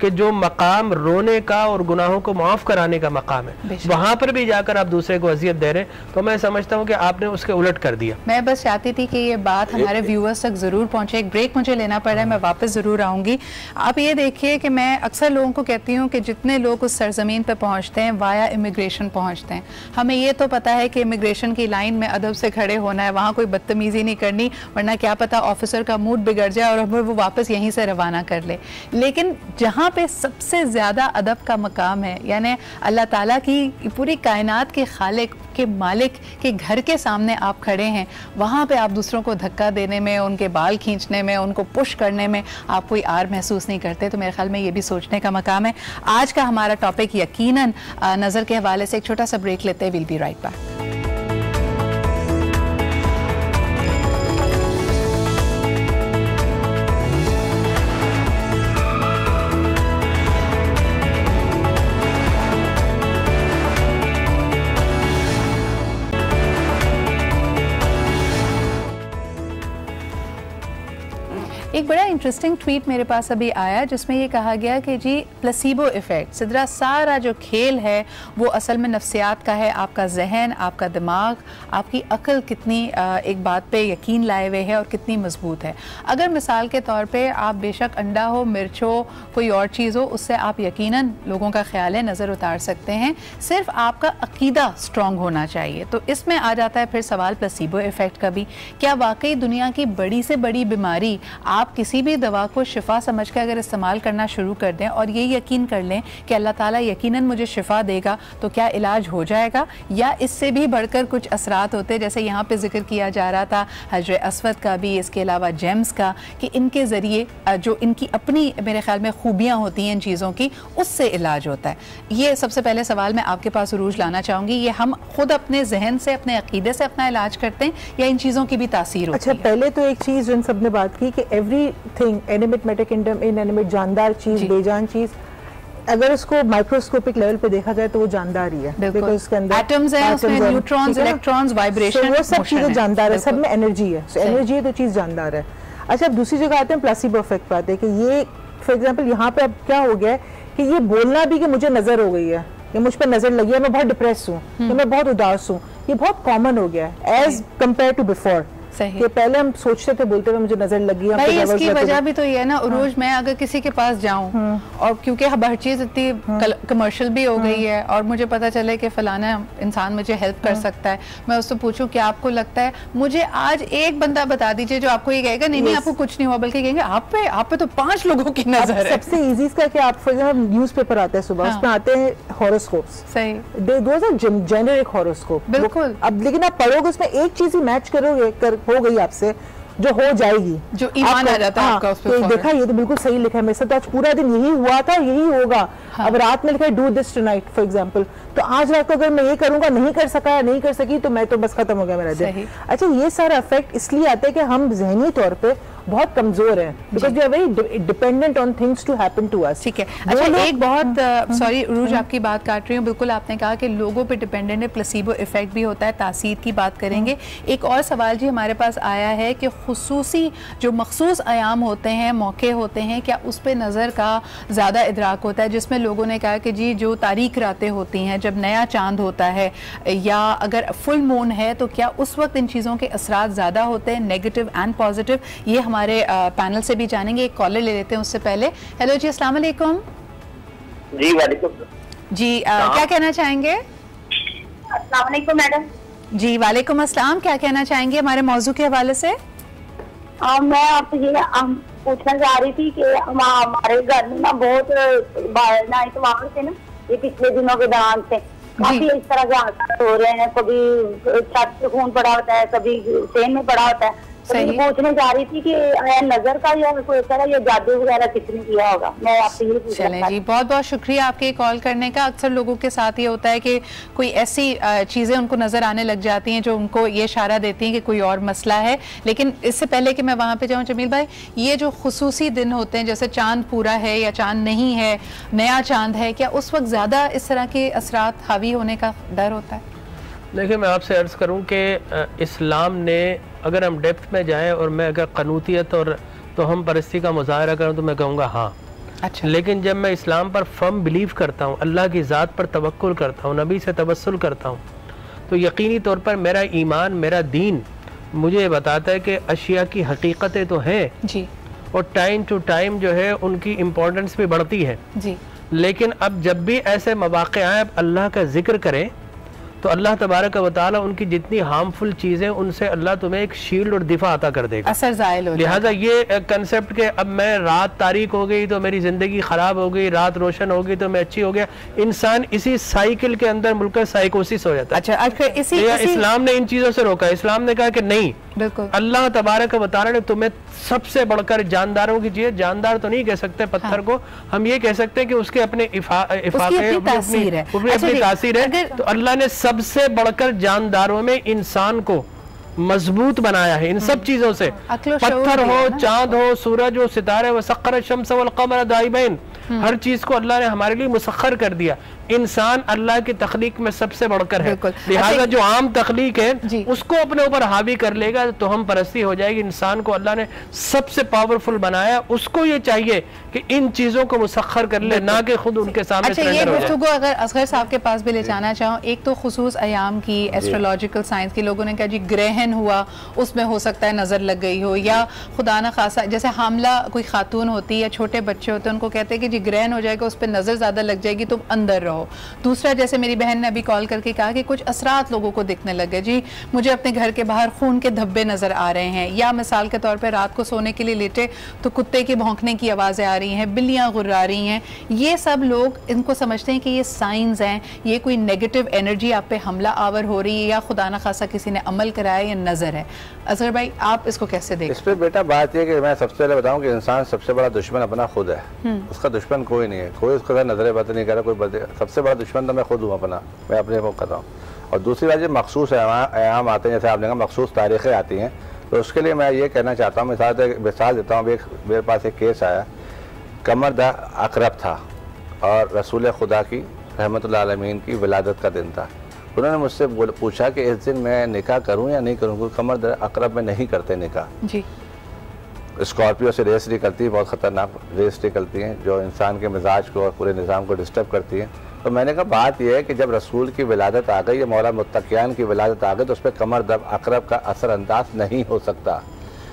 कि जो मकाम रोने का और गुनाहों को माफ़ कराने का मकाम है, वहाँ पर भी जाकर आप दूसरे को अजियत दे रहे हैं। तो मैं समझता हूँ कि आपने उसके उलट कर दिया। मैं बस चाहती थी कि ये बात हमारे व्यूअर्स तक ज़रूर पहुँचे। एक ब्रेक मुझे लेना पड़ रहा है, मैं वापस ज़रूर आऊँगी। आप ये देखिए कि मैं अक्सर लोगों को कहती हूँ कि जितने लोग उस सरजमीन पर पहुँचते हैं वाया इमिग्रेशन पहुँचते हैं। हमें ये तो पता है कि इमिग्रेशन की लाइन में अदब से खड़े होना है, वहाँ कोई बदतमीज़ी नहीं करनी, वरना क्या पता ऑफिसर का मूड बिगड़ जाए और हमें वो वापस यहीं से रवाना कर ले। लेकिन जहाँ पे सबसे ज़्यादा अदब का मकाम है, यानी अल्लाह ताला की पूरी कायनात के खालिक के मालिक के घर के सामने आप खड़े हैं, वहाँ पे आप दूसरों को धक्का देने में, उनके बाल खींचने में, उनको पुश करने में आप कोई आर महसूस नहीं करते। तो मेरे ख्याल में ये भी सोचने का मकाम है। आज का हमारा टॉपिक यकीनन नज़र के हवाले से एक छोटा सा ब्रेक लेते हैं। Will be right back. एक बड़ा इंटरेस्टिंग ट्वीट मेरे पास अभी आया जिसमें ये कहा गया कि जी प्लेसिबो इफ़ेक्ट, सिदरा सारा जो खेल है वो असल में नफ्सियात का है। आपका जहन, आपका दिमाग, आपकी अक्ल कितनी एक बात पे यकीन लाए हुए है और कितनी मजबूत है। अगर मिसाल के तौर पे आप बेशक अंडा हो, मिर्च हो, कोई और चीज़ हो, उससे आप यकीनन लोगों का ख्याल है नज़र उतार सकते हैं। सिर्फ आपका अकीदा स्ट्रॉन्ग होना चाहिए। तो इसमें आ जाता है फिर सवाल प्लेसिबो इफ़ेक्ट का भी। क्या वाकई दुनिया की बड़ी से बड़ी बीमारी आप किसी भी दवा को शिफा समझ के अगर इस्तेमाल करना शुरू कर दें और ये यकीन कर लें कि अल्लाह ताला यकीनन मुझे शिफा देगा, तो क्या इलाज हो जाएगा? या इससे भी बढ़कर कुछ असरात होते हैं, जैसे यहाँ पे जिक्र किया जा रहा था हजर अस्वद का भी, इसके अलावा जेम्स का, कि इनके ज़रिए जो इनकी अपनी मेरे ख्याल में खूबियाँ होती हैं इन चीज़ों की, उससे इलाज होता है। ये सबसे पहले सवाल मैं आपके पास उरूज लाना चाहूँगी, ये हम खुद अपने जहन से, अपने अकीदे से अपना इलाज करते हैं या इन चीज़ों की भी तासीर होती है? अच्छा, पहले तो एक चीज़ जिन सब ने बात की कि एवरीथिंग एनिमेट, मेटाकिंडम, इनएनिमेट, जानदार चीज़, बेजान चीज़, अगर उसको माइक्रोस्कोपिक लेवल पे देखा जाए तो वो जानदार ही है, बिकॉज़ उसके अंदर एटम्स हैं, उसमें न्यूट्रॉन्स, इलेक्ट्रॉन्स, वाइब्रेशन, वो सब चीज़ें जानदार है, सब में एनर्जी है। सो एनर्जी है तो चीज़ जानदार है। अच्छा, अब दूसरी जगह आते हैं प्लेसिबो इफेक्ट पे आते हैं कि ये फॉर एग्जाम्पल यहाँ पे अब क्या हो गया है कि ये बोलना भी कि मुझे नजर हो गई है, ये मुझ पर नजर लगी है, मैं बहुत डिप्रेस हूँ, मैं बहुत उदास हूँ, ये बहुत कॉमन हो गया है एज कम्पेयर टू बिफोर। सही। कि पहले हम सोचते थे, बोलते हुए मुझे नजर लगी है। भाई इसकी वजह भी तो ये है ना उरूज, मैं अगर किसी के पास जाऊं और क्योंकि हर चीज इतनी कमर्शियल भी हो गई है और मुझे पता चले कि फलाना इंसान मुझे हेल्प कर सकता है, मैं उससे पूछूं कि आपको लगता है, मुझे आज एक बंदा बता दीजिए जो आपको ये कहेगा नहीं नहीं आपको कुछ नहीं हुआ, बल्कि कहेंगे आप पे तो 5 लोगों की नजर है। सबसे इजी इसका कि आप फॉर एग्जांपल न्यूज़पेपर आता है सुबह, उसमें आते हैं हॉरोस्कोप्स। सही। Those are generic horoscope. बिल्कुल। अब लेकिन आप पढ़ोगे उसमें एक चीज ही मैच करोगे हो गई आपसे जो हो जाएगी, जो ईमान आ जाता है आपका उस पे। तो देखा ये तो बिल्कुल सही लिखा है, मेरे साथ आज पूरा दिन यही हुआ था, यही होगा। अब रात में लिखा है do this tonight for example, तो आज रात को अगर मैं ये करूंगा, नहीं कर सका, नहीं कर सकी, तो मैं तो बस खत्म हो गया मेरा दिन। अच्छा, ये सारा इफेक्ट इसलिए आता है कि हम ज़हनी तौर पे बहुत कमजोर है, because we are very dependent on things to happen to us. ठीक है। अच्छा, एक बहुत सॉरी रूज आपकी बात काट रही हूँ, बिल्कुल आपने कहा कि लोगों पे डिपेंडेंट है, प्लेसिबो इफेक्ट भी होता है, तासीर की बात करेंगे। एक और सवाल जी हमारे पास आया है कि खुसूसी जो मखसूस अयाम होते हैं, मौके होते हैं, क्या उस पर नज़र का ज़्यादा इदराक होता है, जिसमें लोगों ने कहा कि जी जो तारीख रातें होती हैं, जब नया चांद होता है या अगर फुल मून है, तो क्या उस वक्त इन चीज़ों के असरात ज़्यादा होते हैं, नेगेटिव एंड पॉजिटिव? ये हमारे पैनल से भी जानेंगे। एक कॉलर ले लेते हैं उससे पहले। हेलो जी, अस्सलाम वालेकुम। जी वालेकुम जी, क्या कहना चाहेंगे? अस्सलाम वालेकुम मैडम। जी वालेकुम अस्सलाम, क्या कहना चाहेंगे हमारे मौजू के हवाले से? मैं आपसे ये पूछना चाह रही थी कि हमारे घर में ना बहुत ना इतवार से ना ये पिछले दिनों के दौरान से काफी इस तरह के हादसे हो रहे हैं, कभी छत पे खून पड़ा होता है, कभी ट्रेन में पड़ा होता है। तो मैं पूछने जा रही थी कि नजर का या कोई तरह या जादू वगैरह किसने किया होगा, मैं आपसे ये पूछना। चलें जी, बहुत बहुत शुक्रिया आपके कॉल करने का। अक्सर लोगों के साथ ये होता है कि कोई ऐसी चीज़ें उनको नज़र आने लग जाती हैं जो उनको ये इशारा देती हैं कि कोई और मसला है। लेकिन इससे पहले कि मैं वहाँ पे जाऊँ, जमील भाई, ये जो खुसूसी दिन होते हैं, जैसे चांद पूरा है या चांद नहीं है, नया चांद है, क्या उस वक्त ज़्यादा इस तरह के असरात हावी होने का डर होता है? देखिए, मैं आपसे अर्ज़ करूं कि इस्लाम ने, अगर हम डेप्थ में जाएं और मैं अगर कनूतियत और तो हम परस्ती का मुजाहरा करूं तो मैं कहूँगा हाँ। अच्छा। लेकिन जब मैं इस्लाम पर फर्म बिलीव करता हूं, अल्लाह की ज़ात पर तवक्कुल करता हूं, नबी से तवस्सुल करता हूं, तो यकीनी तौर पर मेरा ईमान, मेरा दीन मुझे बताता है कि अशिया की हकीकतें तो हैं जी, और टाइम टू टाइम जो है उनकी इम्पोर्टेंस भी बढ़ती है जी। लेकिन अब जब भी ऐसे मौक़े आए, अब अल्लाह का जिक्र करें तो अल्लाह तबारक व तआला उनकी जितनी हार्मफुल चीज़ें, उनसे अल्लाह तुम्हें एक शील्ड और दिफा अता कर देगा, असर ज़ायल हो लिहाजा ये कंसेप्ट के अब मैं रात तारीक हो गई तो मेरी ज़िंदगी ख़राब हो गई, रात रोशन हो गई तो मैं अच्छी हो गया, इंसान इसी साइकिल के अंदर मुल्क साइकोसिस हो जाता है। अच्छा, इस्लाम ने इन चीज़ों से रोका। इस्लाम ने कहा कि नहीं, बिल्कुल अल्लाह तबारक व तआला ने तुम्हें सबसे बढ़कर जानदारों की चीज़, जानदार तो नहीं कह सकते पत्थर को, हम ये कह सकते हैं कि उसके अपने अपनी तासीर है। तो अल्लाह ने सबसे बढ़कर जानदारों में इंसान को मजबूत बनाया है इन सब चीजों से, पत्थर हो, चांद हो, सूरज हो, सितारे हो, सख्खर शम्स वल क़मर दाइबैन, हर चीज को अल्लाह ने हमारे लिए मुसख्खर कर दिया। इंसान अल्लाह की तख्लीक में सबसे बढ़कर है, लिहाजा जो आम तख्लीक है उसको अपने ऊपर हावी कर लेगा तो हम परस्ती हो जाएगी। इंसान को अल्लाह ने सबसे पावरफुल बनाया, उसको ये चाहिए कि इन चीजों को मुसख्खर कर ले, ना कि खुद उनके सामने। अच्छा, ये गुफ्तगू अगर असगर साहब के पास भी ले जाना चाहूँ, एक तो खुसूस अयाम की, एस्ट्रोलॉजिकल साइंस की, लोगों ने कहा जी ग्रहण हुआ, उसमें हो सकता है नजर लग गई हो, या खुदा ना खासा जैसे हामला कोई खातून होती है या छोटे बच्चे होते हैं, उनको कहते हैं कि जी ग्रहण हो जाएगा, उस पर नजर ज्यादा लग जाएगी, तुम अंदर रहो। दूसरा, जैसे मेरी बहन ने अभी कॉल करके कहा कि कुछ असरात लोगों को दिखने लगे, जी मुझे अपने घर के बाहर खून के धब्बे नजर आ रहे हैं, या मिसाल के तौर पर रात को सोने के लिए लेटे तो कुत्ते के भौंकने की आवाज़ें आ रही हैं, बिल्लियाँ गुर्रा रही हैं। ये सब लोग इनको समझते हैं कि ये साइंस हैं, ये कोई नेगेटिव एनर्जी आप पे हमला आवर हो रही है, या खुदा ना खासा किसी ने अमल कराया या नजर है। असगर भाई, आप इसको कैसे देखते हैं? इस पे बेटा बात यह कि मैं सबसे पहले बताऊं कि इंसान सबसे बड़ा दुश्मन अपना खुद है, उसका दुश्मन कोई नहीं है, कोई उसको नजर बद नहीं कर रहा, कोई सबसे बड़ा दुश्मन तो मैं खुद हूँ अपना, मैं अपने को कर रहा हूँ। और दूसरी बात, ये मखसूस अयाम आते हैं, जैसे आपने कहा मखसूस तारीखें आती हैं, तो उसके लिए मैं ये कहना चाहता हूँ, मिसाल देता हूँ। मेरे पास एक केस आया, कमर द अकरब था और रसूल खुदा की रहमतुल्लाह अलमीन की विलादत का दिन था। उन्होंने मुझसे पूछा कि इस दिन मैं निकाह करूं या नहीं करूं, क्योंकि कमर द अकरब में नहीं करते निकाह जी। स्कॉर्पियो से रेस निकलती है, बहुत ख़तरनाक रेस निकलती हैं जो इंसान के मिजाज को और पूरे निज़ाम को डिस्टर्ब करती हैं। तो मैंने कहा बात यह है कि जब रसूल की विलादत आ गई या मौला मुत्तकियान की विलादत आ गई तो उस पर कमर दब अकरब का असरअंदाज नहीं हो सकता,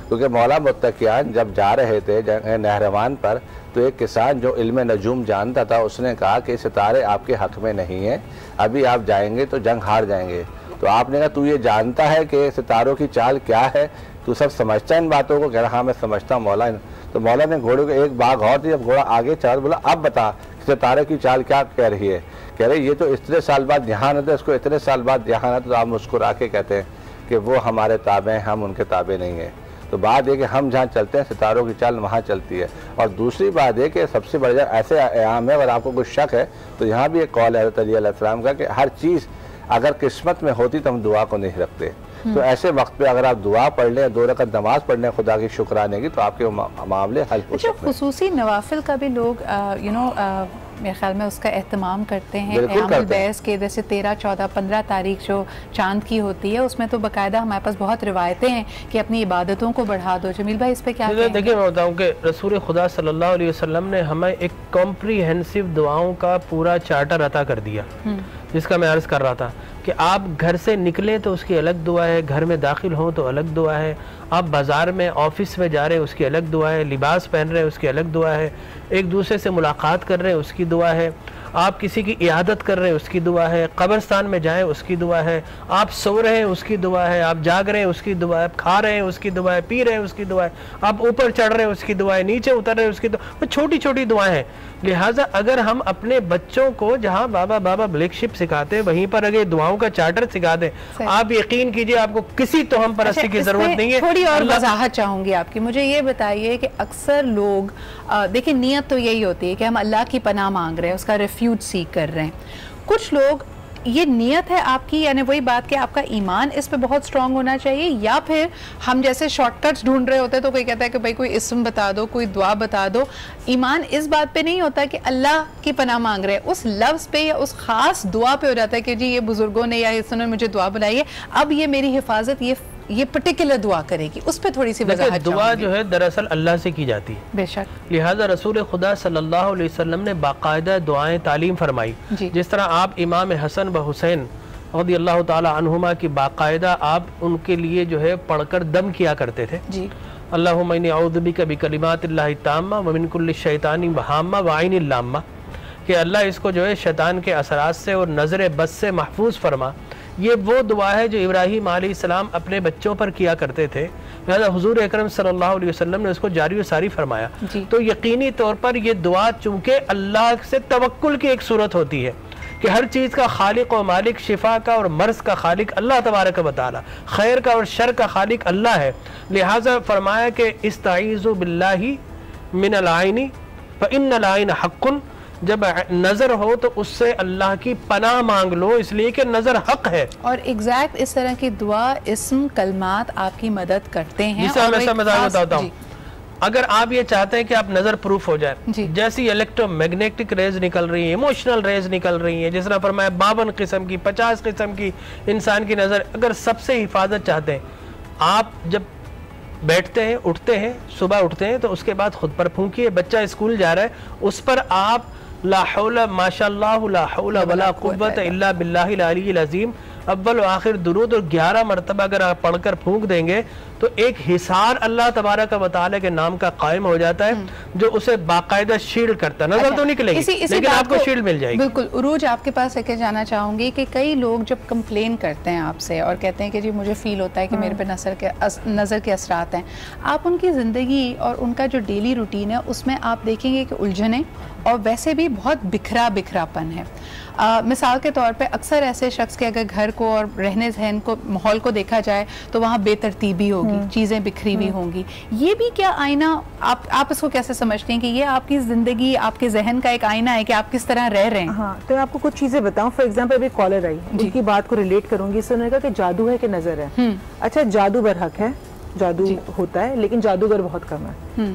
क्योंकि मौला मुत्तकियान जब जा रहे थे नहरवान पर तो एक किसान जो इल्म नजूम जानता था उसने कहा कि सितारे आपके हक में नहीं हैं, अभी आप जाएंगे तो जंग हार जाएंगे। तो आपने कहा तू ये जानता है कि सितारों की चाल क्या है, तू सब समझता है इन बातों को? कह रहा हाँ मैं समझता हूँ मौला। तो मौला ने घोड़े को एक बाग और थी, जब घोड़ा आगे चल बोला अब बता सितारे की चाल क्या कह रही है? कह रहे ये तो इतने साल बाद यहाँ न थे, इसको इतने साल बाद यहाँ न, तो आप मुस्कुरा के कहते हैं कि वो हमारे ताबे हैं, हम उनके ताबे नहीं हैं। तो बात है कि हम जहाँ चलते हैं सितारों की चाल वहाँ चलती है। और दूसरी बात है कि सबसे बड़ा ऐसे आयाम है, अगर आपको कुछ शक है तो यहाँ भी एक कौल है हज़रत अली अलैहिस्सलाम का कि हर चीज़ अगर किस्मत में होती तो हम दुआ को नहीं रखते। तो ऐसे वक्त पे अगर आप दुआ पढ़ लें, 2 रकात नमाज पढ़ लें खुदा की शुक्राने की, तो आपके मामले हल हो सकते हैं। खुसूसी नवाफिल का भी लोग मेरे ख्याल में उसका एहतमाम करते हैं। अयामुल बैस के जैसे 13, 14, 15 तारीख जो चांद की होती है उसमें तो बाकायदा हमारे पास बहुत रिवायतें हैं कि अपनी इबादतों को बढ़ा दो। जमील भाई इस पे क्या कहेंगे? देखिए मैं बताऊँ कि रसूल खुदा सल्लल्लाहु अलैहि वसल्लम ने हमें एक कॉम्प्रीहेंसिव दुआओं का पूरा चार्टर अता कर दिया, जिसका मैं अर्ज़ कर रहा था कि आप घर से निकले तो उसकी अलग दुआ है, घर में दाखिल हों तो अलग दुआ है, आप बाज़ार में ऑफिस में जा रहे हैं उसकी अलग दुआ है, लिबास पहन रहे हैं उसकी अलग दुआ है, एक दूसरे से मुलाकात कर रहे हैं उसकी दुआ है, आप किसी की इयादत कर रहे हैं उसकी दुआ है, कब्रिस्तान में जाएं उसकी दुआ है, आप सो रहे हैं उसकी दुआ है, आप जाग रहे हैं उसकी दुआ है, आप खा रहे हैं उसकी दुआ है, पी रहे हैं उसकी दुआ है, आप ऊपर चढ़ रहे हैं उसकी दुआ है, नीचे उतर रहे हैं उसकी दुआ। वो छोटी छोटी दुआएं हैं। लिहाजा अगर हम अपने बच्चों को जहाँ बाबा ब्लैक शिप सिखाते हैं वहीं पर अगर दुआओं का चार्टर सिखा दें, आप यकीन कीजिए आपको किसी तोहम परस्ती की जरूरत नहीं है। थोड़ी और वजाहत चाहूंगी आपकी। मुझे ये बताइए कि अक्सर लोग देखिए नियत तो यही होती है कि हम अल्लाह की पनाह मांग रहे हैं, उसका रिफ्यूज सीख कर रहे हैं। कुछ लोग ये नियत है आपकी, यानी वही बात कि आपका ईमान इस पे बहुत स्ट्रांग होना चाहिए, या फिर हम जैसे शॉर्टकट्स ढूंढ रहे होते हैं तो कोई कहता है कि भाई कोई इस्म बता दो, कोई दुआ बता दो। ईमान इस बात पे नहीं होता कि अल्लाह की पनाह मांग रहे हैं, उस लफ्ज़ पे या उस खास दुआ पे हो जाता है कि जी ये बुजुर्गों ने या इसने मुझे दुआ बुलाई है, अब ये मेरी हिफाजत ये पर्टिकुलर दुआ करेगी। उस पे थोड़ी सी वजाहत। दुआ जो है दरअसल अल्लाह से की जाती है बेशक, लिहाजा रसूल खुदा सल्लल्लाहु अलैहि वसल्लम ने बाकायदा दुआएं तालीम फरमाई। जिस तरह आप इमाम हसन व हुसैन रज़ियल्लाहु ताला अन्हुमा की बाकायदा आप उनके लिए जो है पढ़कर दम किया करते थे जी। अल्लाहुम्मा इन्नी अऊज़ु बिका बिकलिमातिल्लाहि ताम्मा व मिन कुल्लि शैतानि वहाम्मा व आइनिल लाम्मा, कि अल्लाह इसको जो है शैतान के असरात से और नज़र बस से महफूज फरमा। ये वो दुआ है जो इब्राहीम अलैहिस्सलाम अपने बच्चों पर किया करते थे, लिहाजा हुजूर अकरम सल्लल्लाहु अलैहि वसल्लम ने उसको जारी व सारी फरमाया। तो यकीनी तौर पर ये दुआ चूँकि अल्लाह से तवक्कुल की एक सूरत होती है कि हर चीज़ का खालिक और मालिक, शिफा का और मर्ज़ का खालिक अल्लाह तबारक व तआला, खैर का और शर का खालिक अल्लाह है। लिहाजा फरमाया कि इस्ताईज़ु बिल्लाहि मिनल आइनी फ इन्नल आइन हक़्क़ुन, जब नजर हो तो उससे अल्लाह की पनाह मांग लो, इसलिए कि नजर हक है। और एग्जैक्ट इस तरह की दुआ, इस्म, कलमात आपकी मदद करते हैं। जिसे मैं ऐसा मजाक बताता हूँ, अगर आप ये चाहते हैं कि आप नजर प्रूफ हो जाए, जैसी इलेक्ट्रोमैग्नेटिक रेज निकल रही है, इमोशनल रेज निकल रही है, जिस तरह फरमाया 52 किस्म की, 50 किस्म की इंसान की नजर, अगर सबसे हिफाजत चाहते हैं, आप जब बैठते हैं, उठते हैं, सुबह उठते हैं तो उसके बाद खुद पर फूंकिए। बच्चा स्कूल जा रहा है उस पर आप ला हौला माशाअल्लाह ला हौला वला कुव्वत इल्ला बिल्लाहिल अलील अज़ीम अव्वल व आखिर दुरूद और 11 मरतबा अगर आप पढ़कर फूंक देंगे तो एक हिसार अल्लाह तबारक व तआला के नाम का कायम हो जाता है, जो उसे बाकायदा शील्ड करता है। नजर तो निकलेगी लेकिन आपको शील्ड मिल जाएगी। बिल्कुल। उरूज आपके पास लेके जाना चाहूंगी कि कई लोग जब कंप्लेन करते हैं आपसे और कहते हैं कि जी मुझे फील होता है कि मेरे पे नज़र के असरात हैं, आप उनकी ज़िंदगी और उनका जो डेली रूटीन है उसमें आप देखेंगे कि उलझने और वैसे भी बहुत बिखरापन है। मिसाल के तौर पे अक्सर ऐसे शख्स के अगर घर को और रहने सहन को, माहौल को देखा जाए तो वहाँ बेतरतीबी होगी, चीज़ें बिखरी हुई होंगी। ये भी क्या आईना, आप इसको कैसे समझते हैं कि ये आपकी ज़िंदगी, आपके जहन का एक आईना है कि आप किस तरह रह रहे हैं? हाँ, तो मैं आपको कुछ चीज़ें बताऊँ। फॉर एग्जाम्पल अभी कॉलर आई, उनकी बात को रिलेट करूँगी। इससे उन्होंने कहा कि जादू है कि नज़र है। अच्छा, जादू बरहक है, जादू होता है, लेकिन जादूगर बहुत कम है।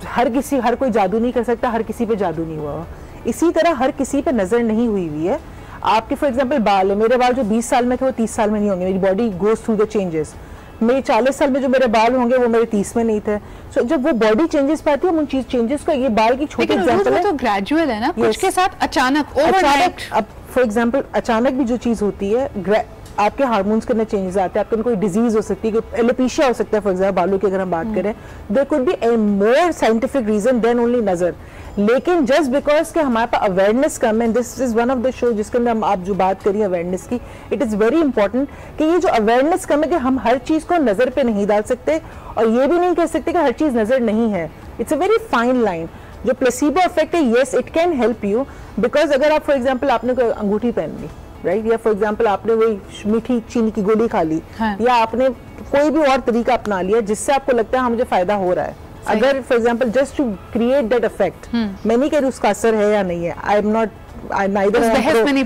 हर कोई जादू नहीं कर सकता, हर किसी पे जादू नहीं हुआ। इसी तरह हर किसी पे नजर नहीं हुई है। आपके फॉर एग्जांपल बाल है, मेरे बाल जो 20 साल में थे वो 30 साल में नहीं होंगे। मेरी body goes through the changes, मेरे 40 साल में जो मेरे बाल होंगे वो मेरे 30 में नहीं थे। सो जब वो बॉडी चेंजेस पाती है, हम उन चेंजेस को, ये बाल की छोटी एग्जांपल है, तो ग्रेजुअल है ना, कुछ के साथ अचानक ओवरनाइट। अब फॉर एग्जांपल अचानक भी जो चीज होती है, आपके हार्मोन्स के अंदर चेंजेस आते हैं, आपको कोई डिजीज हो सकती है, कोई एलोपेशिया हो सकता है फॉर एग्जांपल बालों की अगर हम बात करें, there could be a more scientific reason than only नजर। लेकिन जस्ट बिकॉज के हमारे पास अवेयरनेस कम है, this is one of the show जिसके अंदर हम आप जो बात करिए अवेयरनेस की, इट इज वेरी इंपॉर्टेंट कि ये जो अवेयरनेस कम है कि हम हर चीज को नजर पे नहीं डाल सकते और ये भी नहीं कह सकते कि हर चीज नजर नहीं है। It's a very fine line. जो प्लेसिबो इफेक्ट है, yes it can help you, because अगर आप फॉर एग्जाम्पल आपने कोई अंगूठी पहन ली, राइट, या फॉर एग्जाम्पल आपने वही मीठी चीनी की गोली खा ली, या आपने कोई भी और तरीका अपना लिया जिससे आपको लगता है हाँ मुझे फायदा हो रहा है, अगर for example just to create that effect, मैं नहीं कह रही उसका असर है या नहीं है, आई एम नॉट, उस बहस में नहीं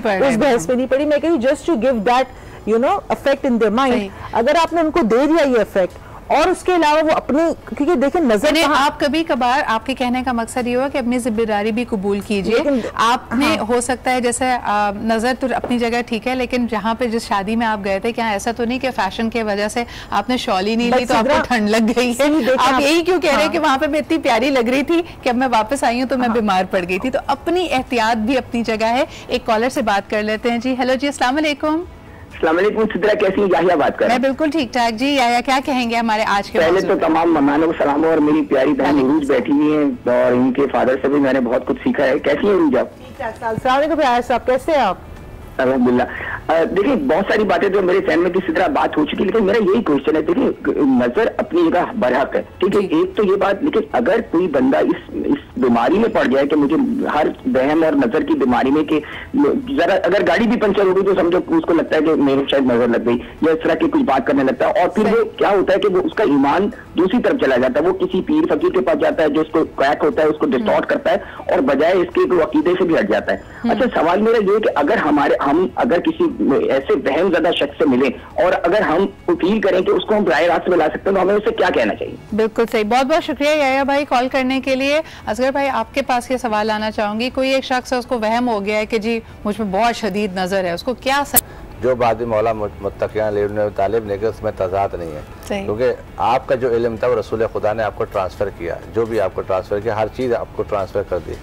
पड़ी, मैं कह रही just to give that you know effect in their mind. अगर आपने उनको दे दिया ये इफेक्ट और उसके अलावा वो अपने, क्योंकि देखिए नजर आप कभी कभार, आपके कहने का मकसद ये हुआ कि अपनी जिम्मेदारी भी कबूल कीजिए। आपने हो सकता है जैसे नजर तो अपनी जगह ठीक है, लेकिन जहाँ पे जिस शादी में आप गए थे, क्या ऐसा तो नहीं कि फैशन की वजह से आपने शॉल ही नहीं ली तो आपको ठंड लग गई है? आप यही क्यों कह रहे हैं कि वहाँ पे मैं इतनी प्यारी लग रही थी कि अब मैं वापस आई हूँ तो मैं बीमार पड़ गई थी? तो अपनी एहतियात भी अपनी जगह है। एक कॉलर से बात कर लेते हैं जी। हेलो जी, अस्सलाम वालेकुम। अस्सलामुअलैकुम सिद्रा, कैसी हैं? याहिया बात कर रहा हूं। मैं बिल्कुल ठीक ठाक जी। याहिया, क्या कहेंगे हमारे आज के? पहले तो तमाम मेहमानों को सलाम, और मेरी प्यारी बहन उरूज बैठी हुई है और इनके फादर से भी मैंने बहुत कुछ सीखा है। कैसी है उरूज आप? कैसे आप? अल्हम्दुलिल्लाह। देखिए बहुत सारी बातें जो मेरे फैन में किसी तरह बात हो चुकी, लेकिन मेरा यही क्वेश्चन है, देखिए नजर अपनी जगह बरहक है, ठीक है, एक तो ये बात, लेकिन अगर कोई बंदा इस बीमारी में पड़ जाए कि मुझे हर वहम और नजर की बीमारी में कि जरा अगर गाड़ी भी पंचर हो गई तो समझो उसको लगता है कि मेरे शायद नजर लग गई, या इस तरह की कुछ बात करने लगता है, और फिर वो क्या होता है कि वो उसका ईमान दूसरी तरफ चला जाता है, वो किसी पीर फकीर के पास जाता है जो उसको क्रैक होता है, उसको डिस्टॉर्ट करता है, और बजाय इसके वो अकीदे से भी हट जाता है। अच्छा, सवाल मेरा ये है कि अगर हम अगर किसी ऐसे बहम ज़्यादा शख्स से मिले और अगर हम फील करें कि उसको हम राय रास्त में ला सकते हैं, तो हमें उससे क्या कहना चाहिए? बिल्कुल सही, बहुत बहुत शुक्रिया याया भाई कॉल करने के लिए। असगर भाई, आपके पास ये सवाल आना चाहूंगी, कोई एक शख्स है उसको वहम हो गया है कि जी मुझ में बहुत शदीद नजर है, उसको क्या जो बात मौला मुत्तकियान इब्न तालिब ने, उसमें तजाद नहीं है, क्योंकि आपका जो इल्म था वो रसूल खुदा ने आपको ट्रांसफ़र किया, जो भी आपको ट्रांसफ़र किया हर चीज़ आपको ट्रांसफ़र कर दी।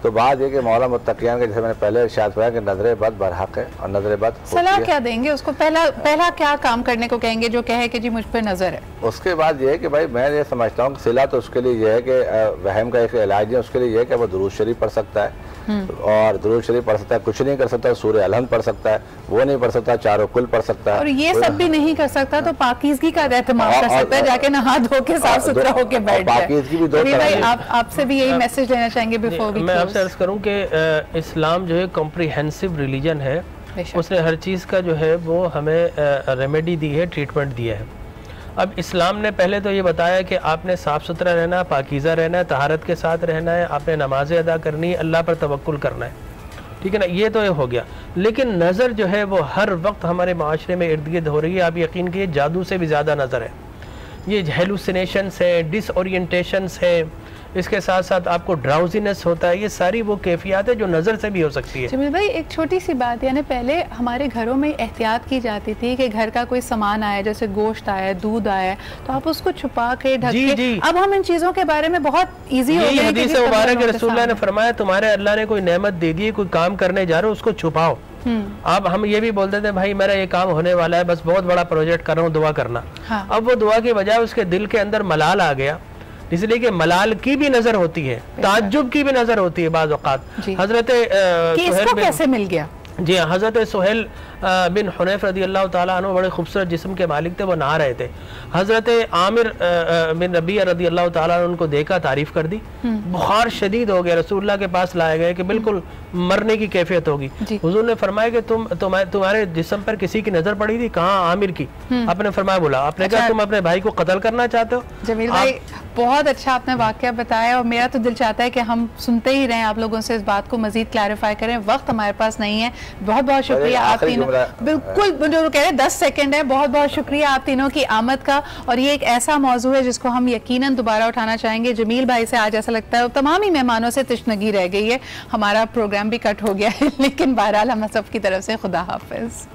तो बात ये कि मौला मुत्तकियान के, जैसे मैंने पहले इरशाद किया कि नजर बद बरहक है और नजर बद सलाह क्या देंगे उसको? पहला क्या काम करने को कहेंगे जो कहे कि जी मुझ पे नजर है? उसके बाद ये है कि भाई मैं ये समझता हूँ कि सिला तो उसके लिए ये है कि वहम का एक इलाज है, उसके लिए ये है कि वो दुरूद शरीफ पढ़ सकता है, और दुरूद शरीफ पढ़ सकता है, कुछ नहीं कर सकता, सूरह अलहम्द पढ़ सकता है, वो नहीं पढ़ सकता, चारों कुल पढ़ सकता है, और ये सब भी नहीं कर सकता तो पाकीज़गी का एहतमाम कर सकता है, जाके नहा धो के साफ सुथरा होके बैठ जाए। पाकीज़गी भी दो तरह है। आपसे भी यही मैसेज लेना चाहेंगे बिफोर वी? मैं आपसे अर्ज करूं कि इस्लाम जो है कॉम्प्रिहेंसिव रिलीजन है, उसने हर चीज़ का जो है वो हमें रेमेडी दी है, ट्रीटमेंट दिया है। अब इस्लाम ने पहले तो ये बताया कि आपने साफ़ सुथरा रहना है, पाकीज़ा रहना है, तहारत के साथ रहना है, आपने नमाज़ें अदा करनी है, अल्लाह पर तवक्कुल करना है, ठीक है ना, ये तो ये हो गया। लेकिन नज़र जो है वो हर वक्त हमारे माशरे में इर्द गिर्द हो रही है। आप यकीन कीजिए जादू से भी ज़्यादा नज़र है। ये हेलुसिनेशंस है, डिसओरिएंटेशंस है, इसके साथ साथ आपको ड्राउजीनेस होता है, ये सारी वो कैफियत है जो नज़र से भी हो सकती है। जमील भाई, एक छोटी सी बात, यानी पहले हमारे घरों में एहतियात की जाती थी कि घर का कोई सामान आया, जैसे गोश्त आया, दूध आया, तो आप उसको छुपा के ढक के, अब हम इन चीज़ों के बारे में बहुत ईजी हो गया। हदीस मुबारक रसूलुल्लाह ने फरमाया तुम्हारे अल्लाह ने कोई नेमत दे दी, कोई काम करने जा रहे हो उसको छुपाओ। अब हम ये भी बोलते थे भाई मेरा ये काम होने वाला है, बस बहुत बड़ा प्रोजेक्ट कर रहा हूँ, दुआ करना। अब वो दुआ के बजाय उसके दिल के अंदर मलाल आ गया, इसलिए कि मलाल की भी नजर होती है, ताज्जुब की भी नजर होती है बाज़ औक़ात। हजरत इसको कैसे मिल गया? जी हाँ, हजरत सुहेल बिन हुनैफ रदी अल्लाह ताला अन्हु बड़े खूबसूरत जिस्म के मालिक थे, वो नहा रहे थे। हजरत आमिर बिन रबिया रदी अल्लाह ताला ने उनको देखा, तारीफ कर दी, बुखार शदीद हो गया, रसूलुल्लाह के पास लाए गए कि बिल्कुल मरने की कैफियत होगी। हुजूर ने फरमाया कि तुम्हारे जिस्म पर किसी की नजर पड़ी थी? कहाँ? आमिर की। आपने फरमाया, बोला आपने कहा तुम अपने भाई को कत्ल करना चाहते हो? जमील भाई, बहुत अच्छा आपने वाकया बताया, और मेरा तो दिल चाहता है कि हम सुनते ही रहें आप लोगों से, इस बात को मजीद क्लैरिफाई करें, वक्त हमारे पास नहीं है। बहुत बहुत शुक्रिया आप तीनों, बिल्कुल जो कह रहे हैं 10 सेकंड है, बहुत बहुत शुक्रिया आप तीनों की आमद का। और ये एक ऐसा मौजू है जिसको हम यकीनन दोबारा उठाना चाहेंगे। जमील भाई से आज ऐसा लगता है तमाम ही मेहमानों से तशनगी रह गई है, हमारा प्रोग्राम भी कट हो गया है, लेकिन बहरहाल हम सब की तरफ से खुदा हाफिज।